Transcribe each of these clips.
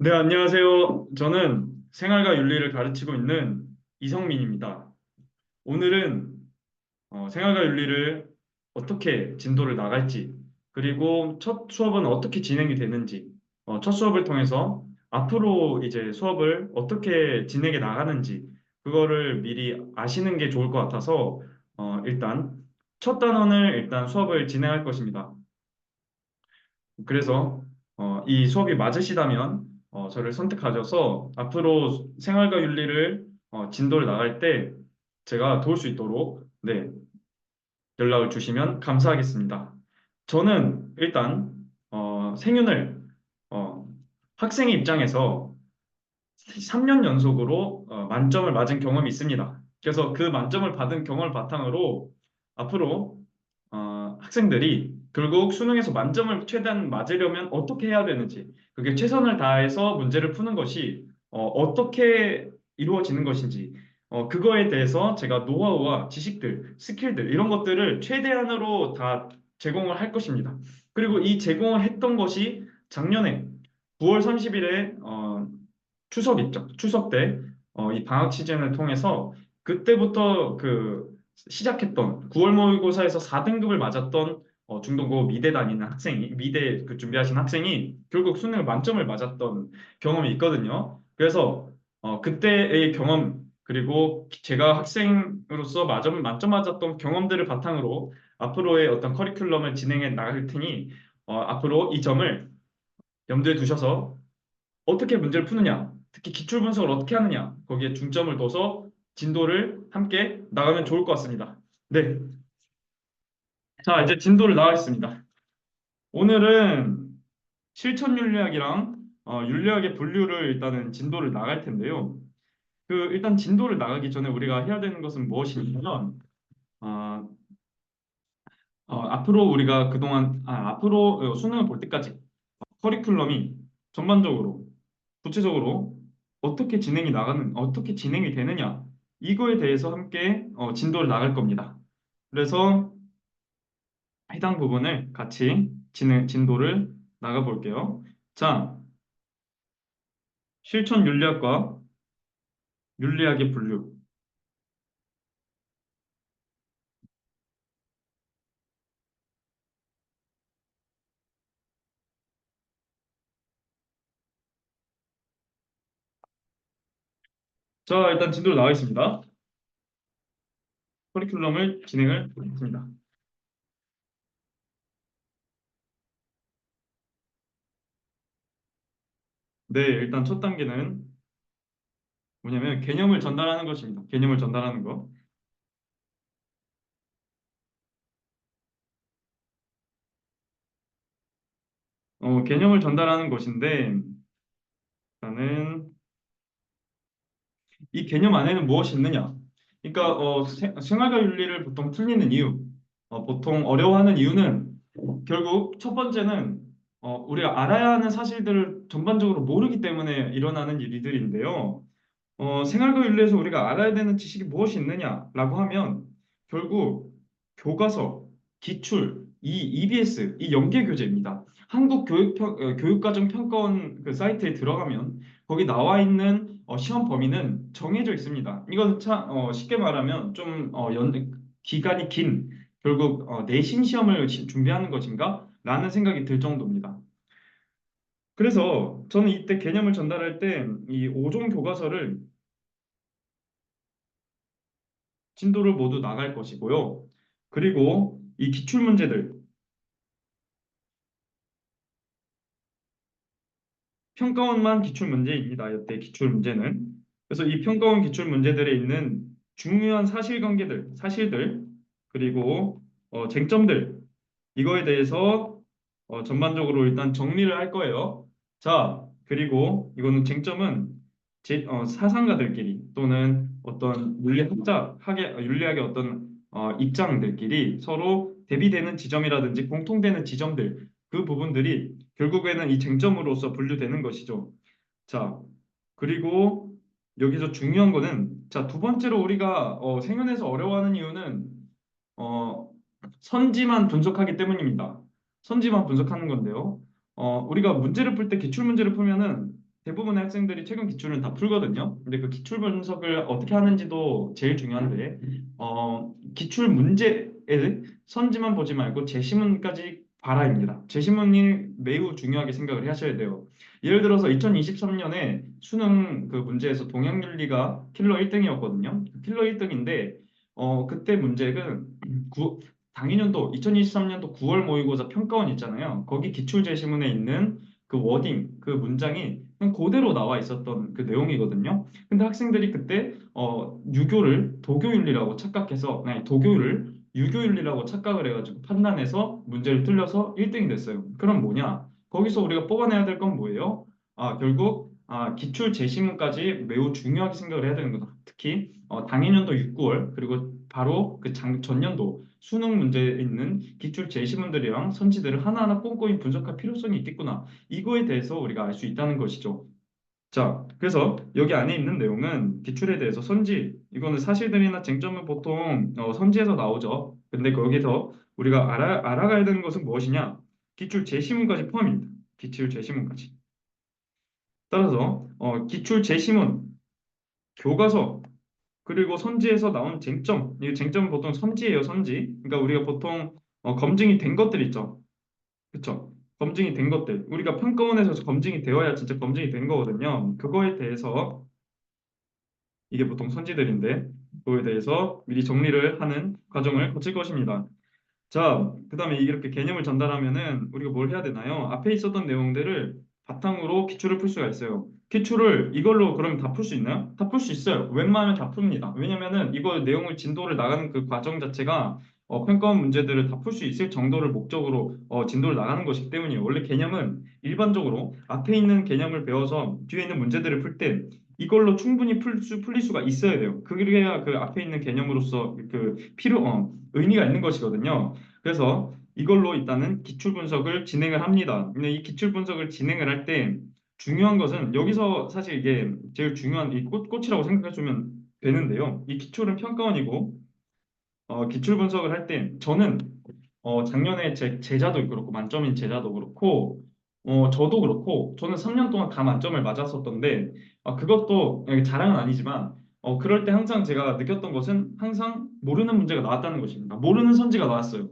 네, 안녕하세요. 저는 생활과 윤리를 가르치고 있는 이성민입니다. 오늘은 생활과 윤리를 어떻게 진도를 나갈지, 그리고 첫 수업은 어떻게 진행이 되는지, 첫 수업을 통해서 앞으로 이제 수업을 어떻게 진행해 나가는지, 그거를 미리 아시는 게 좋을 것 같아서, 일단 첫 단원을 일단 수업을 진행할 것입니다. 그래서 이 수업이 맞으시다면 저를 선택하셔서 앞으로 생활과 윤리를 진도를 나갈 때 제가 도울 수 있도록 네, 연락을 주시면 감사하겠습니다. 저는 일단 생윤을 어, 학생의 입장에서 3년 연속으로 만점을 맞은 경험이 있습니다. 그래서 그 만점을 받은 경험을 바탕으로 앞으로 학생들이 결국 수능에서 만점을 최대한 맞으려면 어떻게 해야 되는지, 그게 최선을 다해서 문제를 푸는 것이 어떻게 이루어지는 것인지, 그거에 대해서 제가 노하우와 지식들, 스킬들 이런 것들을 최대한으로 다 제공을 할 것입니다. 그리고 이 제공을 했던 것이 작년에 9월 30일에 추석 있죠. 추석 때 이 방학 시즌을 통해서 그때부터 그 시작했던 9월 모의고사에서 4등급을 맞았던 중등고 미대 다니는 학생이 미대 그 준비하신 학생이 결국 수능 만점을 맞았던 경험이 있거든요. 그래서 그때의 경험 그리고 제가 학생으로서 만점 맞았던 경험들을 바탕으로 앞으로의 어떤 커리큘럼을 진행해 나갈 테니 앞으로 이 점을 염두에 두셔서 어떻게 문제를 푸느냐, 특히 기출 분석을 어떻게 하느냐, 거기에 중점을 둬서 진도를 함께 나가면 좋을 것 같습니다. 네. 자, 이제 진도를 나가겠습니다. 오늘은 실천 윤리학이랑 윤리학의 분류를 일단은 진도를 나갈 텐데요. 일단 진도를 나가기 전에 우리가 해야 되는 것은 무엇이냐면, 어, 앞으로 우리가 그동안, 앞으로 수능을 볼 때까지 커리큘럼이 전반적으로 구체적으로 어떻게 진행이 되느냐 이거에 대해서 함께 진도를 나갈 겁니다. 그래서 해당 부분을 같이 진도를 나가 볼게요. 자, 실천 윤리학과 윤리학의 분류. 자, 일단 진도를 나가겠습니다. 커리큘럼을 진행을 하겠습니다. 네, 일단 첫 단계는 뭐냐면 개념을 전달하는 것입니다. 개념을 전달하는 거. 개념을 전달하는 것인데, 나는 이 개념 안에는 무엇이 있느냐? 그러니까 생활과 윤리를 보통 틀리는 이유, 보통 어려워하는 이유는 결국 첫 번째는 우리가 알아야 하는 사실들을 전반적으로 모르기 때문에 일어나는 일들인데요. 생활과 윤리에서 우리가 알아야 되는 지식이 무엇이 있느냐라고 하면 결국 교과서, 기출, 이 EBS, 이 연계교재입니다. 교육과정평가원 그 사이트에 들어가면 거기 나와 있는 시험 범위는 정해져 있습니다. 이건 쉽게 말하면 기간이 긴 결국 내신 시험을 준비하는 것인가? 라는 생각이 들 정도입니다. 그래서 저는 이때 개념을 전달할 때 이 5종 교과서를 진도를 모두 나갈 것이고요. 그리고 이 기출 문제들, 평가원만 기출 문제입니다. 이때 기출 문제는. 그래서 이 평가원 기출 문제들에 있는 중요한 사실들, 그리고 쟁점들, 이거에 대해서 전반적으로 일단 정리를 할 거예요. 자, 그리고 이거는 쟁점은 사상가들끼리 또는 어떤 윤리학의 어떤 입장들끼리 서로 대비되는 지점이라든지 공통되는 지점들, 그 부분들이 결국에는 이 쟁점으로서 분류되는 것이죠. 자, 그리고 여기서 중요한 거는 자, 두 번째로 우리가 생연에서 어려워하는 이유는 어, 선지만 분석하기 때문입니다. 선지만 분석하는 건데요. 우리가 문제를 풀 때 기출 문제를 풀면은 대부분의 학생들이 최근 기출은 다 풀거든요. 근데 그 기출 분석을 어떻게 하는지도 제일 중요한데, 기출 문제의 선지만 보지 말고 제시문까지 봐라입니다. 제시문이 매우 중요하게 생각을 하셔야 돼요. 예를 들어서 2023년에 수능 그 문제에서 동양윤리가 킬러 1등이었거든요. 킬러 1등인데, 그때 문제는 당일년도 2023년도 9월 모의고사 평가원 있잖아요. 거기 기출 제시문에 있는 그 워딩, 그 문장이 그냥 그대로 나와 있었던 그 내용이거든요. 근데 학생들이 그때 유교를 도교윤리라고 착각해서, 아니 도교를 유교윤리라고 착각을 해가지고 판단해서 문제를 틀려서 1등이 됐어요. 그럼 뭐냐? 거기서 우리가 뽑아내야 될 건 뭐예요? 결국 기출 제시문까지 매우 중요하게 생각을 해야 되는 거다. 특히 당해년도 6, 9월 그리고 바로 그 전년도 수능 문제에 있는 기출 제시문들이랑 선지들을 하나하나 꼼꼼히 분석할 필요성이 있겠구나. 이거에 대해서 우리가 알 수 있다는 것이죠. 자, 그래서 여기 안에 있는 내용은 기출에 대해서 선지, 이거는 사실들이나 쟁점은 보통 선지에서 나오죠. 근데 거기서 우리가 알아가야 되는 것은 무엇이냐? 기출 제시문까지 포함입니다. 기출 제시문까지. 따라서 기출 제시문, 교과서, 그리고 선지에서 나온 쟁점, 이 쟁점은 보통 선지예요, 선지. 그러니까 우리가 보통 검증이 된 것들 있죠. 그쵸? 검증이 된 것들. 우리가 평가원에서 검증이 되어야 진짜 검증이 된 거거든요. 그거에 대해서 이게 보통 선지들인데 그거에 대해서 미리 정리를 하는 과정을 거칠 것입니다. 자, 그다음에 이렇게 개념을 전달하면은 우리가 뭘 해야 되나요? 앞에 있었던 내용들을 바탕으로 기출을 풀 수가 있어요. 기출을 이걸로 그러면 다 풀 수 있나요? 다 풀 수 있어요. 웬만하면 다 풉니다. 왜냐면은 이거 내용을 진도를 나가는 그 과정 자체가 평가원 문제들을 다 풀 수 있을 정도를 목적으로 진도를 나가는 것이기 때문이에요. 원래 개념은 일반적으로 앞에 있는 개념을 배워서 뒤에 있는 문제들을 풀 때 이걸로 충분히 풀릴 수가 있어야 돼요. 그래야 그 앞에 있는 개념으로서 그 의미가 있는 것이거든요. 그래서 이걸로 일단은 기출 분석을 진행을 합니다. 근데 이 기출 분석을 진행을 할 때 중요한 것은 여기서 사실 이게 제일 중요한 이 꽃이라고 생각해 주면 되는데요. 이 기출은 평가원이고 기출 분석을 할 때 저는 작년에 제 제자도 그렇고 만점인 제자도 그렇고 저도 그렇고 저는 3년 동안 다 만점을 맞았었던데 그것도 자랑은 아니지만 그럴 때 항상 제가 느꼈던 것은 항상 모르는 문제가 나왔다는 것입니다. 모르는 선지가 나왔어요.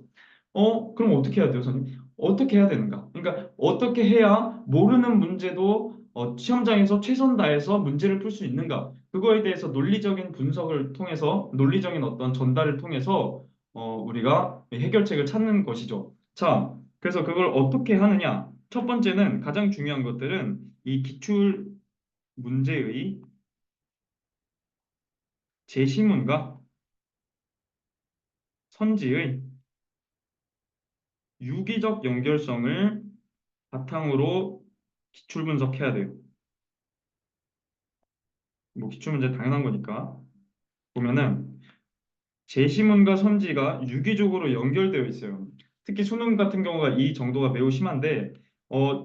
그럼 어떻게 해야 돼요, 선생님? 어떻게 해야 되는가? 그러니까 어떻게 해야 모르는 문제도 시험장에서 최선 다해서 문제를 풀 수 있는가? 그거에 대해서 논리적인 분석을 통해서 논리적인 어떤 전달을 통해서 우리가 해결책을 찾는 것이죠. 자, 그래서 그걸 어떻게 하느냐? 첫 번째는 가장 중요한 것들은 이 기출 문제의 제시문과 선지의 유기적 연결성을 바탕으로 기출 분석해야 돼요. 뭐 기출 문제 당연한 거니까 보면은 제시문과 선지가 유기적으로 연결되어 있어요. 특히 수능 같은 경우가 이 정도가 매우 심한데,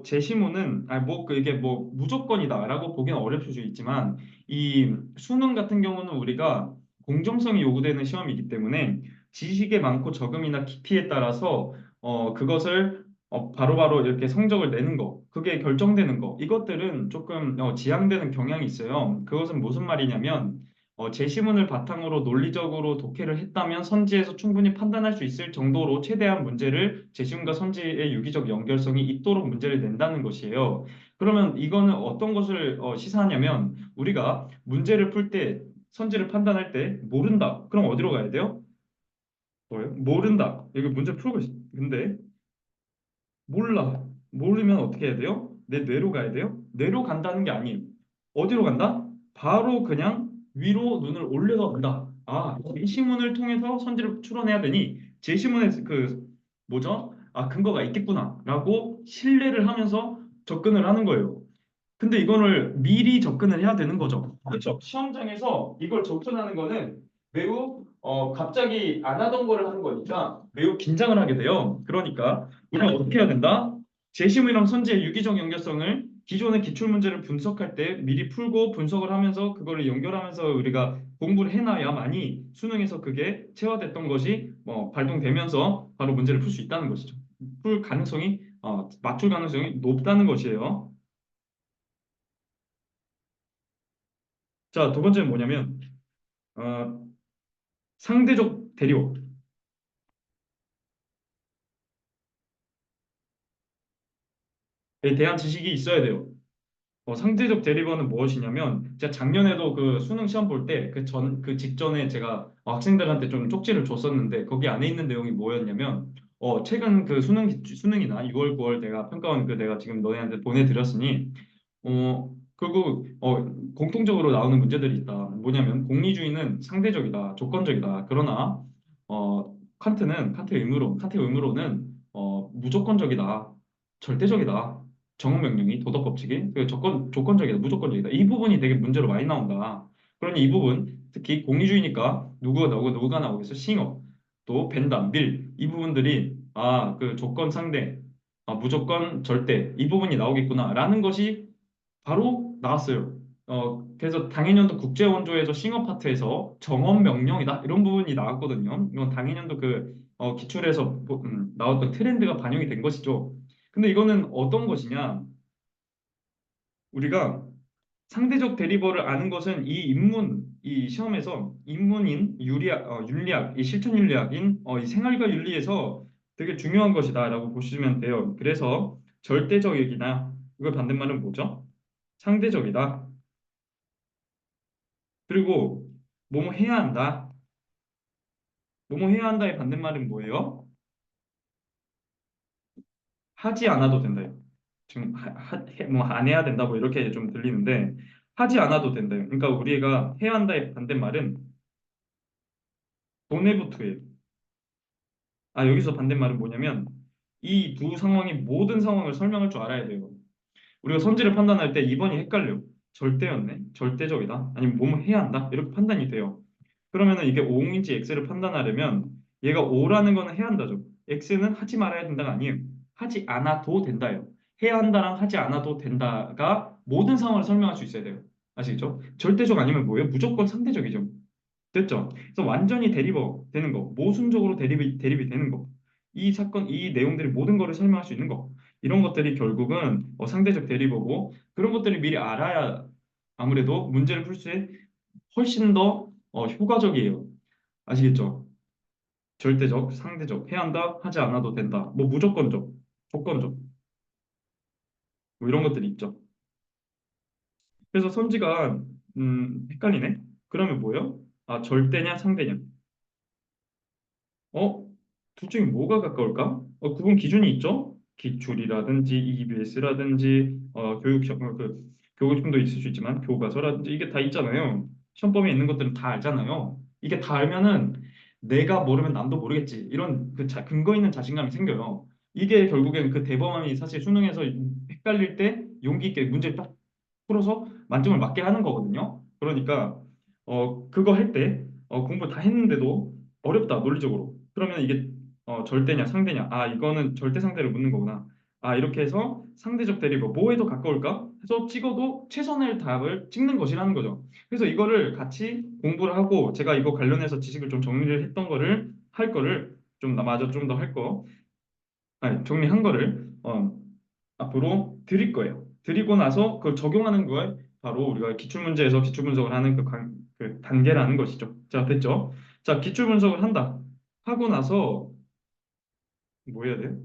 제시문은, 뭐, 이게 뭐, 무조건이다라고 보기는 어렵을 수 있지만, 이 수능 같은 경우는 우리가 공정성이 요구되는 시험이기 때문에, 지식의 많고 적음이나 깊이에 따라서, 그것을 바로바로 이렇게 성적을 내는 거, 그게 결정되는 거, 이것들은 조금 지양되는 경향이 있어요. 그것은 무슨 말이냐면, 제시문을 바탕으로 논리적으로 독해를 했다면 선지에서 충분히 판단할 수 있을 정도로 최대한 문제를 제시문과 선지의 유기적 연결성이 있도록 문제를 낸다는 것이에요. 그러면 이거는 어떤 것을 시사하냐면 우리가 문제를 풀 때 선지를 판단할 때 모른다. 그럼 어디로 가야 돼요? 뭐예요? 모른다. 여기 문제 풀고 있어. 근데 몰라. 모르면 어떻게 해야 돼요? 내 뇌로 가야 돼요? 뇌로 간다는 게 아니에요. 어디로 간다? 바로 그냥 위로 눈을 올려서 간다. 제시문을 통해서 선지를 추론해야 되니 제시문에 그 뭐죠? 근거가 있겠구나라고 신뢰를 하면서 접근을 하는 거예요. 근데 이거를 미리 접근을 해야 되는 거죠. 그렇죠. 시험장에서 이걸 접근하는 거는 매우 갑자기 안 하던 거를 하는 거니까 매우 긴장을 하게 돼요. 그러니까 우리가 어떻게 해야 된다? 제시문이랑 선지의 유기적 연결성을 기존의 기출 문제를 분석할 때 미리 풀고 분석을 하면서 그거를 연결하면서 우리가 공부를 해놔야만이 수능에서 그게 체화됐던 것이 발동되면서 바로 문제를 풀 수 있다는 것이죠. 풀 가능성이 맞출 가능성이 높다는 것이에요. 자, 두 번째는 뭐냐면 어, 상대적 대리법에 대한 지식이 있어야 돼요. 상대적 대리법은 무엇이냐면 제가 작년에도 그 수능 시험 볼 때 그 직전에 제가 학생들한테 좀 쪽지를 줬었는데 거기 안에 있는 내용이 뭐였냐면 최근 그 수능이나 6월, 9월 내가 평가원 그 내가 지금 너네한테 보내드렸으니 그리고 공통적으로 나오는 문제들이 있다. 뭐냐면 공리주의는 상대적이다, 조건적이다. 그러나 칸트의 의무로는 무조건적이다, 절대적이다. 정응 명령이 도덕 법칙이 그 조건적이다, 무조건적이다. 이 부분이 되게 문제로 많이 나온다. 그러니 이 부분 특히 공리주의니까 누가 나오겠어? 싱어 또 벤담, 밀 이 부분들이 그 조건 상대, 무조건 절대 이 부분이 나오겠구나라는 것이 바로 나왔어요. 그래서 당해년도 국제원조에서 싱어 파트에서 정언 명령이다 이런 부분이 나왔거든요. 이건 당해년도 그 기출에서 나왔던 트렌드가 반영이 된 것이죠. 근데 이거는 어떤 것이냐? 우리가 상대적 대리벌을 아는 것은 이 시험에서 인문인 윤리학, 이 실천윤리학인 이 생활과 윤리에서 되게 중요한 것이다라고 보시면 돼요. 그래서 절대적이나 이걸 반대말은 뭐죠? 상대적이다. 그리고 뭐뭐 해야 한다. 뭐뭐 해야 한다의 반대말은 뭐예요? 하지 않아도 된다. 지금 뭐 안 해야 된다 뭐 이렇게 좀 들리는데 하지 않아도 된다. 그러니까 우리가 해야 한다의 반대말은 도네부투예요. 여기서 반대말은 뭐냐면 이 두 상황이 모든 상황을 설명할 줄 알아야 돼요. 우리가 선지를 판단할 때 2번이 헷갈려. 절대였네. 절대적이다. 아니면 뭐뭐 해야 한다. 이렇게 판단이 돼요. 그러면은 이게 O인지 X를 판단하려면 얘가 O라는 거는 해야 한다죠. X는 하지 말아야 된다가 아니에요. 하지 않아도 된다예요. 해야 한다랑 하지 않아도 된다가 모든 상황을 설명할 수 있어야 돼요. 아시겠죠? 절대적 아니면 뭐예요? 무조건 상대적이죠. 됐죠? 그래서 완전히 대립어 되는 거, 모순적으로 대립이 되는 거, 이 내용들이 모든 거를 설명할 수 있는 거, 이런 것들이 결국은 상대적 대립어고 그런 것들을 미리 알아야 아무래도 문제를 풀 때 훨씬 더 효과적이에요. 아시겠죠? 절대적, 상대적, 해야 한다, 하지 않아도 된다, 뭐 무조건적, 조건적, 뭐 이런 것들이 있죠. 그래서 선지가 헷갈리네. 그러면 뭐예요? 절대냐, 상대냐? 어? 둘 중에 뭐가 가까울까? 구분 기준이 있죠? 기출이라든지 EBS라든지 교육청도 있을 수 있지만 교과서라든지 이게 다 있잖아요. 시험범위에 있는 것들은 다 알잖아요. 이게 다 알면은 내가 모르면 남도 모르겠지. 이런 근거 있는 자신감이 생겨요. 이게 결국엔 그 대범함이 사실 수능에서 헷갈릴 때 용기 있게 문제를 딱 풀어서 만점을 맞게 하는 거거든요. 그러니까 그거 할 때 공부 다 했는데도 어렵다 논리적으로. 그러면 이게 절대냐 상대냐. 이거는 절대 상대를 묻는 거구나. 이렇게 해서 상대적 대립어 뭐에 더 가까울까 해서 찍어도 최선의 답을 찍는 것이라는 거죠. 그래서 이거를 같이 공부를 하고 제가 이거 관련해서 지식을 좀 정리를 했던 거를 할 거를 좀 마저 좀 더 할 거. 정리한 거를 앞으로 드릴 거예요. 드리고 나서 그걸 적용하는 거에 바로 우리가 기출문제에서 기출분석을 하는 그 단계라는 것이죠. 자, 됐죠? 자, 기출분석을 한다. 하고 나서 뭐 해야 돼요?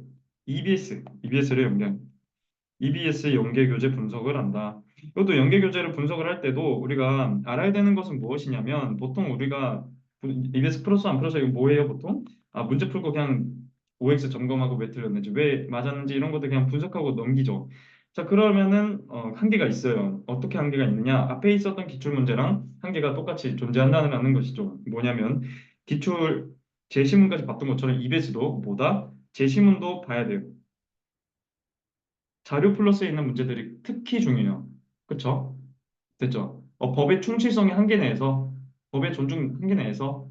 EBS를 연결. EBS 연계교재 분석을 한다. 이것도 연계교재를 분석을 할 때도 우리가 알아야 되는 것은 무엇이냐면 보통 우리가 EBS 풀었어 안 풀었어 이거 뭐예요 보통? 문제 풀고 그냥 OX 점검하고 왜 틀렸는지 왜 맞았는지 이런 것들 그냥 분석하고 넘기죠. 자 그러면은 한계가 있어요. 어떻게 한계가 있느냐? 앞에 있었던 기출 문제랑 한계가 똑같이 존재한다는 것이죠. 뭐냐면 기출 제시문까지 봤던 것처럼 EBS도 뭐다? 제시문도 봐야 돼요. 자료 플러스에 있는 문제들이 특히 중요해요. 그쵸? 됐죠? 법의 충실성의 한계 내에서, 법의 존중 한계 내에서,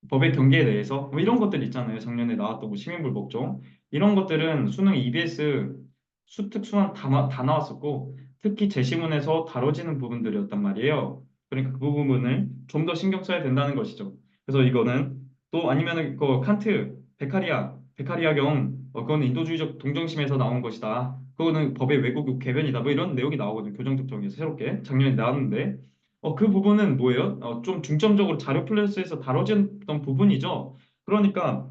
법의 경계에 대해서, 뭐 이런 것들 있잖아요. 작년에 나왔던 뭐 시민불복종. 이런 것들은 수능 EBS 수특 수한 다 나왔었고, 특히 제시문에서 다뤄지는 부분들이었단 말이에요. 그러니까 그 부분을 좀 더 신경 써야 된다는 것이죠. 그래서 이거는 또 아니면은 그 칸트, 베카리아경, 그거는 인도주의적 동정심에서 나온 것이다. 그거는 법의 왜곡 궤변이다. 뭐 이런 내용이 나오거든요. 교정특정에서 새롭게 작년에 나왔는데 그 부분은 뭐예요? 좀 중점적으로 자료 플러스에서 다뤄졌던 부분이죠. 그러니까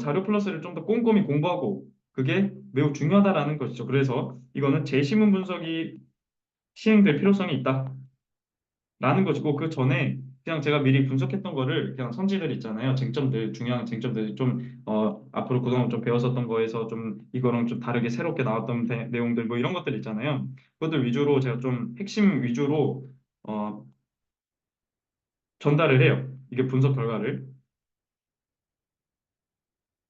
자료 플러스를 좀 더 꼼꼼히 공부하고 그게 매우 중요하다라는 것이죠. 그래서 이거는 재시문 분석이 시행될 필요성이 있다라는 것이고 그 전에 그냥 제가 미리 분석했던 거를 그냥 성질들 있잖아요. 쟁점들, 중요한 쟁점들 좀 앞으로 그동안 좀 배웠었던 거에서 좀 이거랑 좀 다르게 새롭게 나왔던 내용들 뭐 이런 것들 있잖아요. 그것들 위주로 제가 좀 핵심 위주로 어, 전달을 해요. 이게 분석 결과를.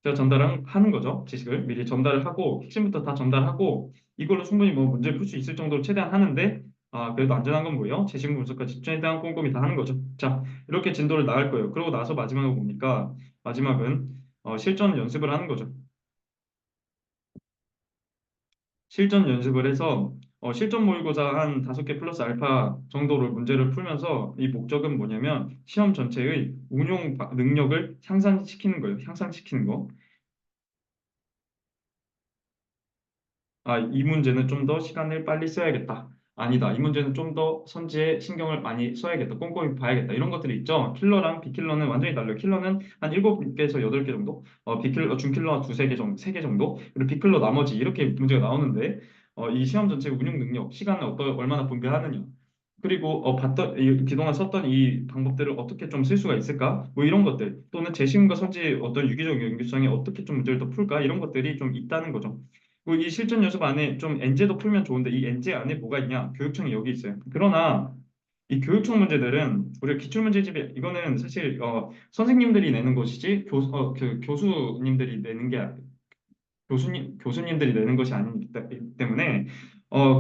제가 전달하는 거죠. 지식을 미리 전달을 하고 핵심부터 다 전달하고 이걸로 충분히 뭐 문제를 풀 수 있을 정도로 최대한 하는데 그래도 안전한 건 뭐예요? 재심 분석까지 최대한 꼼꼼히 다 하는 거죠. 자, 이렇게 진도를 나갈 거예요. 그러고 나서 마지막에 보니까 마지막은 실전 연습을 하는 거죠. 실전 연습을 해서 실전 모의고사 한 5개 플러스 알파 정도로 문제를 풀면서 이 목적은 뭐냐면 시험 전체의 운용 능력을 향상시키는 거예요. 향상시키는 거. 이 문제는 좀 더 시간을 빨리 써야겠다. 아니다. 이 문제는 좀 더 선지에 신경을 많이 써야겠다. 꼼꼼히 봐야겠다. 이런 것들이 있죠. 킬러랑 비킬러는 완전히 달라요. 킬러는 한 7개에서 8개 정도, 중킬러 두세 개 정도, 3개 정도, 그리고 비킬러 나머지 이렇게 문제가 나오는데 이 시험 전체 운용 능력, 시간을 얼마나 분배하느냐. 그리고 그동안 썼던 이 방법들을 어떻게 좀 쓸 수가 있을까? 뭐 이런 것들 또는 재심과 선지 어떤 유기적 연결성에 어떻게 좀 문제를 더 풀까? 이런 것들이 좀 있다는 거죠. 그리고 이 실전 연습 안에 좀 엔제도 풀면 좋은데 이 엔제 안에 뭐가 있냐? 교육청이 여기 있어요. 그러나 이 교육청 문제들은 우리가 기출문제집에 이거는 사실 선생님들이 내는 것이지 그 교수님들이 내는 게 교수님들이 내는 것이 아니기 때문에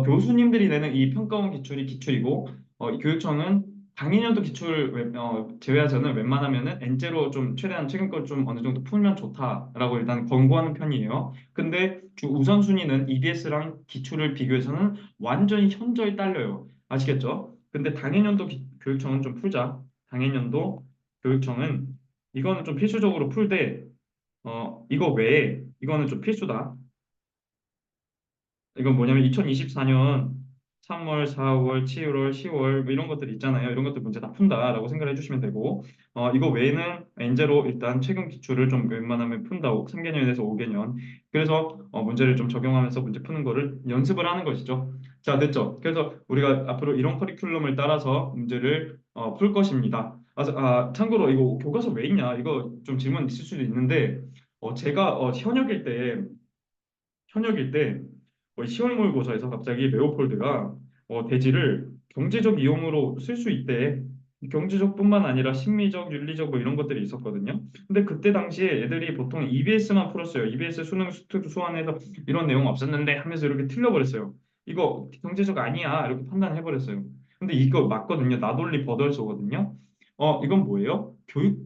교수님들이 내는 이 평가원 기출이 기출이고 이 교육청은 당일연도 기출 제외하고는 웬만하면은 엔제로 좀 최대한 최근 걸 좀 어느 정도 풀면 좋다라고 일단 권고하는 편이에요. 근데 우선순위는 EBS랑 기출을 비교해서는 완전히 현저히 딸려요. 아시겠죠? 근데 당일연도 교육청은 좀 풀자. 당일연도 교육청은 이거는 좀 필수적으로 풀되 이거 외에 이거는 좀 필수다. 이건 뭐냐면 2024년 3월, 4월, 7월, 10월 뭐 이런 것들 있잖아요. 이런 것들 문제 다 푼다라고 생각을 해주시면 되고 이거 외에는 엔제로 일단 최근 기출을 좀 웬만하면 푼다. 3개년에서 5개년. 그래서 문제를 좀 적용하면서 문제 푸는 거를 연습을 하는 것이죠. 자, 됐죠? 그래서 우리가 앞으로 이런 커리큘럼을 따라서 문제를 풀 것입니다. 참고로 이거 교과서 왜 있냐? 이거 좀 질문 있을 수도 있는데 제가 현역일 때 10월 모의고사에서 갑자기 레오폴드가 대지를 경제적 이용으로 쓸 수 있대. 경제적뿐만 아니라 심리적, 윤리적 뭐 이런 것들이 있었거든요. 근데 그때 당시에 애들이 보통 EBS만 풀었어요. EBS 수능 수완에서 이런 내용 없었는데 하면서 이렇게 틀려버렸어요. 이거 경제적 아니야 이렇게 판단해버렸어요. 근데 이거 맞거든요. 나돌리 버덜서거든요. 이건 뭐예요?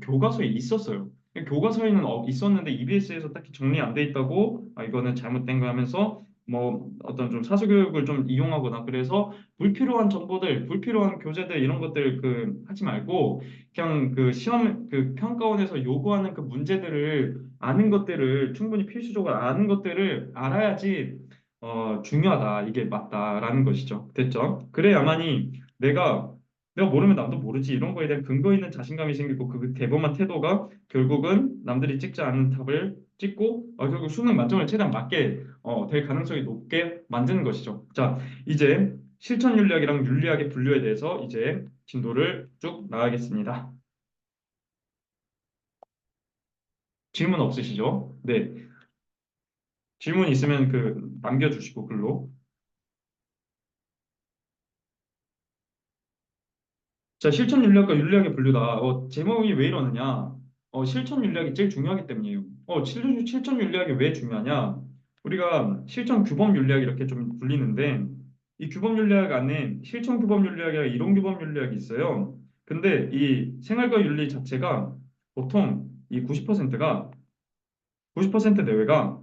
교과서에 있었어요. 교과서에는 있었는데 EBS에서 딱히 정리 안 돼 있다고 이거는 잘못된 거 하면서 뭐 어떤 좀 사수교육을 좀 이용하거나 그래서 불필요한 정보들, 불필요한 교재들 이런 것들 그 하지 말고 그냥 그 시험 그 평가원에서 요구하는 그 문제들을 아는 것들을 충분히 필수적으로 아는 것들을 알아야지 중요하다 이게 맞다라는 것이죠. 됐죠? 그래야만이 내가 모르면 남도 모르지 이런 거에 대한 근거 있는 자신감이 생기고 그 대범한 태도가 결국은 남들이 찍지 않은 답을 찍고 결국 수능 만점을 최대한 맞게 될 가능성이 높게 만드는 것이죠. 자, 이제 실천 윤리학이랑 윤리학의 분류에 대해서 이제 진도를 쭉 나가겠습니다. 질문 없으시죠? 네. 질문 있으면 그 남겨주시고 글로. 자, 실천 윤리학과 윤리학의 분류다. 제목이 왜 이러느냐? 실천 윤리학이 제일 중요하기 때문이에요. 실천 윤리학이 왜 중요하냐? 우리가 실천 규범 윤리학 이렇게 좀 불리는데, 이 규범 윤리학 안에 실천 규범 윤리학이랑 이론 규범 윤리학이 있어요. 근데 이 생활과 윤리 자체가 보통 이 90% 내외가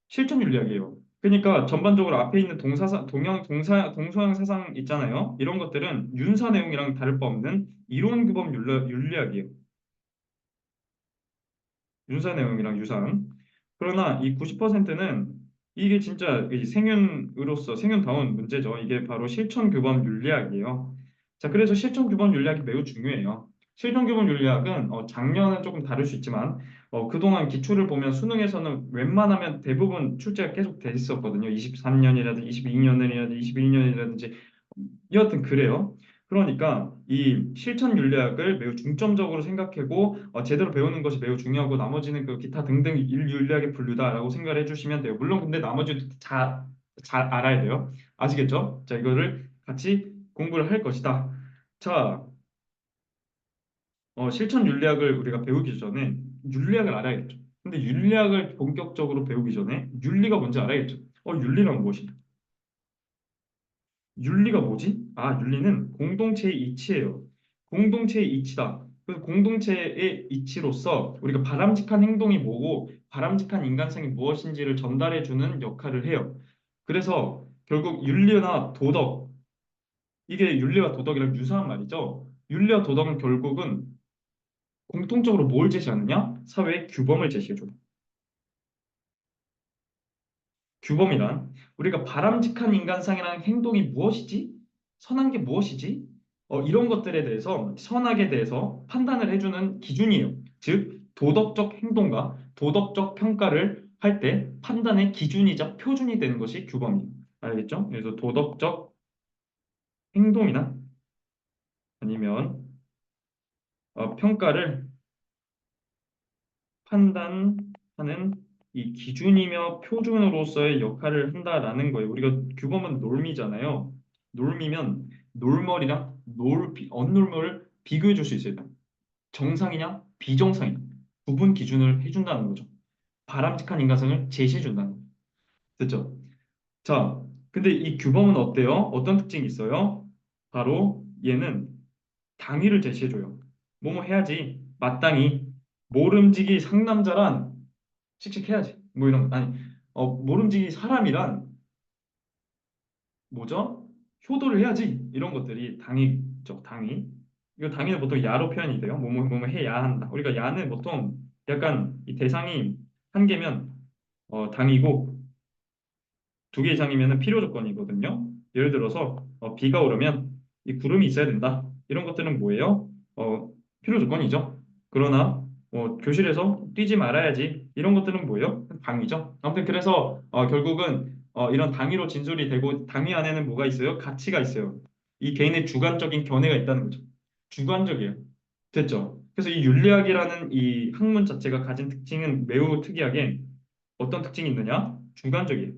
실천 윤리학이에요. 그러니까 전반적으로 앞에 있는 동서양 사상 있잖아요. 이런 것들은 윤사 내용이랑 다를 바 없는 이론 규범 윤리학이에요. 윤사 내용이랑 유사한. 그러나 이 90%는 이게 진짜 이 생윤으로서 생윤다운 문제죠. 이게 바로 실천 규범 윤리학이에요. 자, 그래서 실전 규범 윤리학이 매우 중요해요. 실전 규범 윤리학은 작년은 조금 다를 수 있지만 그동안 기출을 보면 수능에서는 웬만하면 대부분 출제가 계속 돼 있었거든요. 23년이라든지 22년이라든지 21년이라든지 여하튼 그래요. 그러니까 이 실천 윤리학을 매우 중점적으로 생각하고 제대로 배우는 것이 매우 중요하고 나머지는 그 기타 등등 윤리학의 분류다라고 생각을 해주시면 돼요. 물론 근데 나머지도 잘 알아야 돼요. 아시겠죠? 자, 이거를 같이 공부를 할 것이다. 자, 실천 윤리학을 우리가 배우기 전에 윤리학을 알아야겠죠. 근데 윤리학을 본격적으로 배우기 전에 윤리가 뭔지 알아야겠죠. 윤리란 무엇이냐? 윤리가 뭐지? 아, 윤리는 공동체의 이치예요. 공동체의 이치다. 그래서 공동체의 이치로서 우리가 바람직한 행동이 뭐고 바람직한 인간성이 무엇인지를 전달해 주는 역할을 해요. 그래서 결국 윤리나 도덕, 이게 윤리와 도덕이랑 유사한 말이죠. 윤리와 도덕은 결국은 공통적으로 뭘 제시하느냐? 사회의 규범을 제시해줘요. 규범이란 우리가 바람직한 인간상이라는 행동이 무엇이지? 선한 게 무엇이지? 이런 것들에 대해서 선악에 대해서 판단을 해주는 기준이에요. 즉 도덕적 행동과 도덕적 평가를 할 때 판단의 기준이자 표준이 되는 것이 규범이에요. 알겠죠? 그래서 도덕적 행동이나 아니면 평가를 판단하는 이 기준이며 표준으로서의 역할을 한다라는 거예요. 우리가 규범은 놀미잖아요. 놀미면 놀머리랑 언놀머를 비교해 줄 수 있어요. 정상이냐 비정상이냐 구분 기준을 해준다는 거죠. 바람직한 인간성을 제시해 준다는 거죠. 됐죠? 자, 근데 이 규범은 어때요? 어떤 특징이 있어요? 바로 얘는 당위를 제시해줘요. 뭐뭐 해야지 마땅히 모름지기 상남자란 씩씩해야지. 뭐 이런 거. 아니, 모름지기 사람이란 뭐죠? 효도를 해야지. 이런 것들이 당위죠, 당위. 이거 당위는 보통 야로 표현이 돼요. 뭐뭐 해야 한다. 우리가 야는 보통 약간 이 대상이 한 개면 당이고 두 개 이상이면 필요 조건이거든요. 예를 들어서 비가 오르면 이 구름이 있어야 된다. 이런 것들은 뭐예요? 필요 조건이죠. 그러나 교실에서 뛰지 말아야지. 이런 것들은 뭐예요? 당위죠. 아무튼 그래서 결국은 이런 당위로 진술이 되고 당위 안에는 뭐가 있어요? 가치가 있어요. 이 개인의 주관적인 견해가 있다는 거죠. 주관적이에요. 됐죠? 그래서 이 윤리학이라는 이 학문 자체가 가진 특징은 매우 특이하게 어떤 특징이 있느냐? 주관적이에요.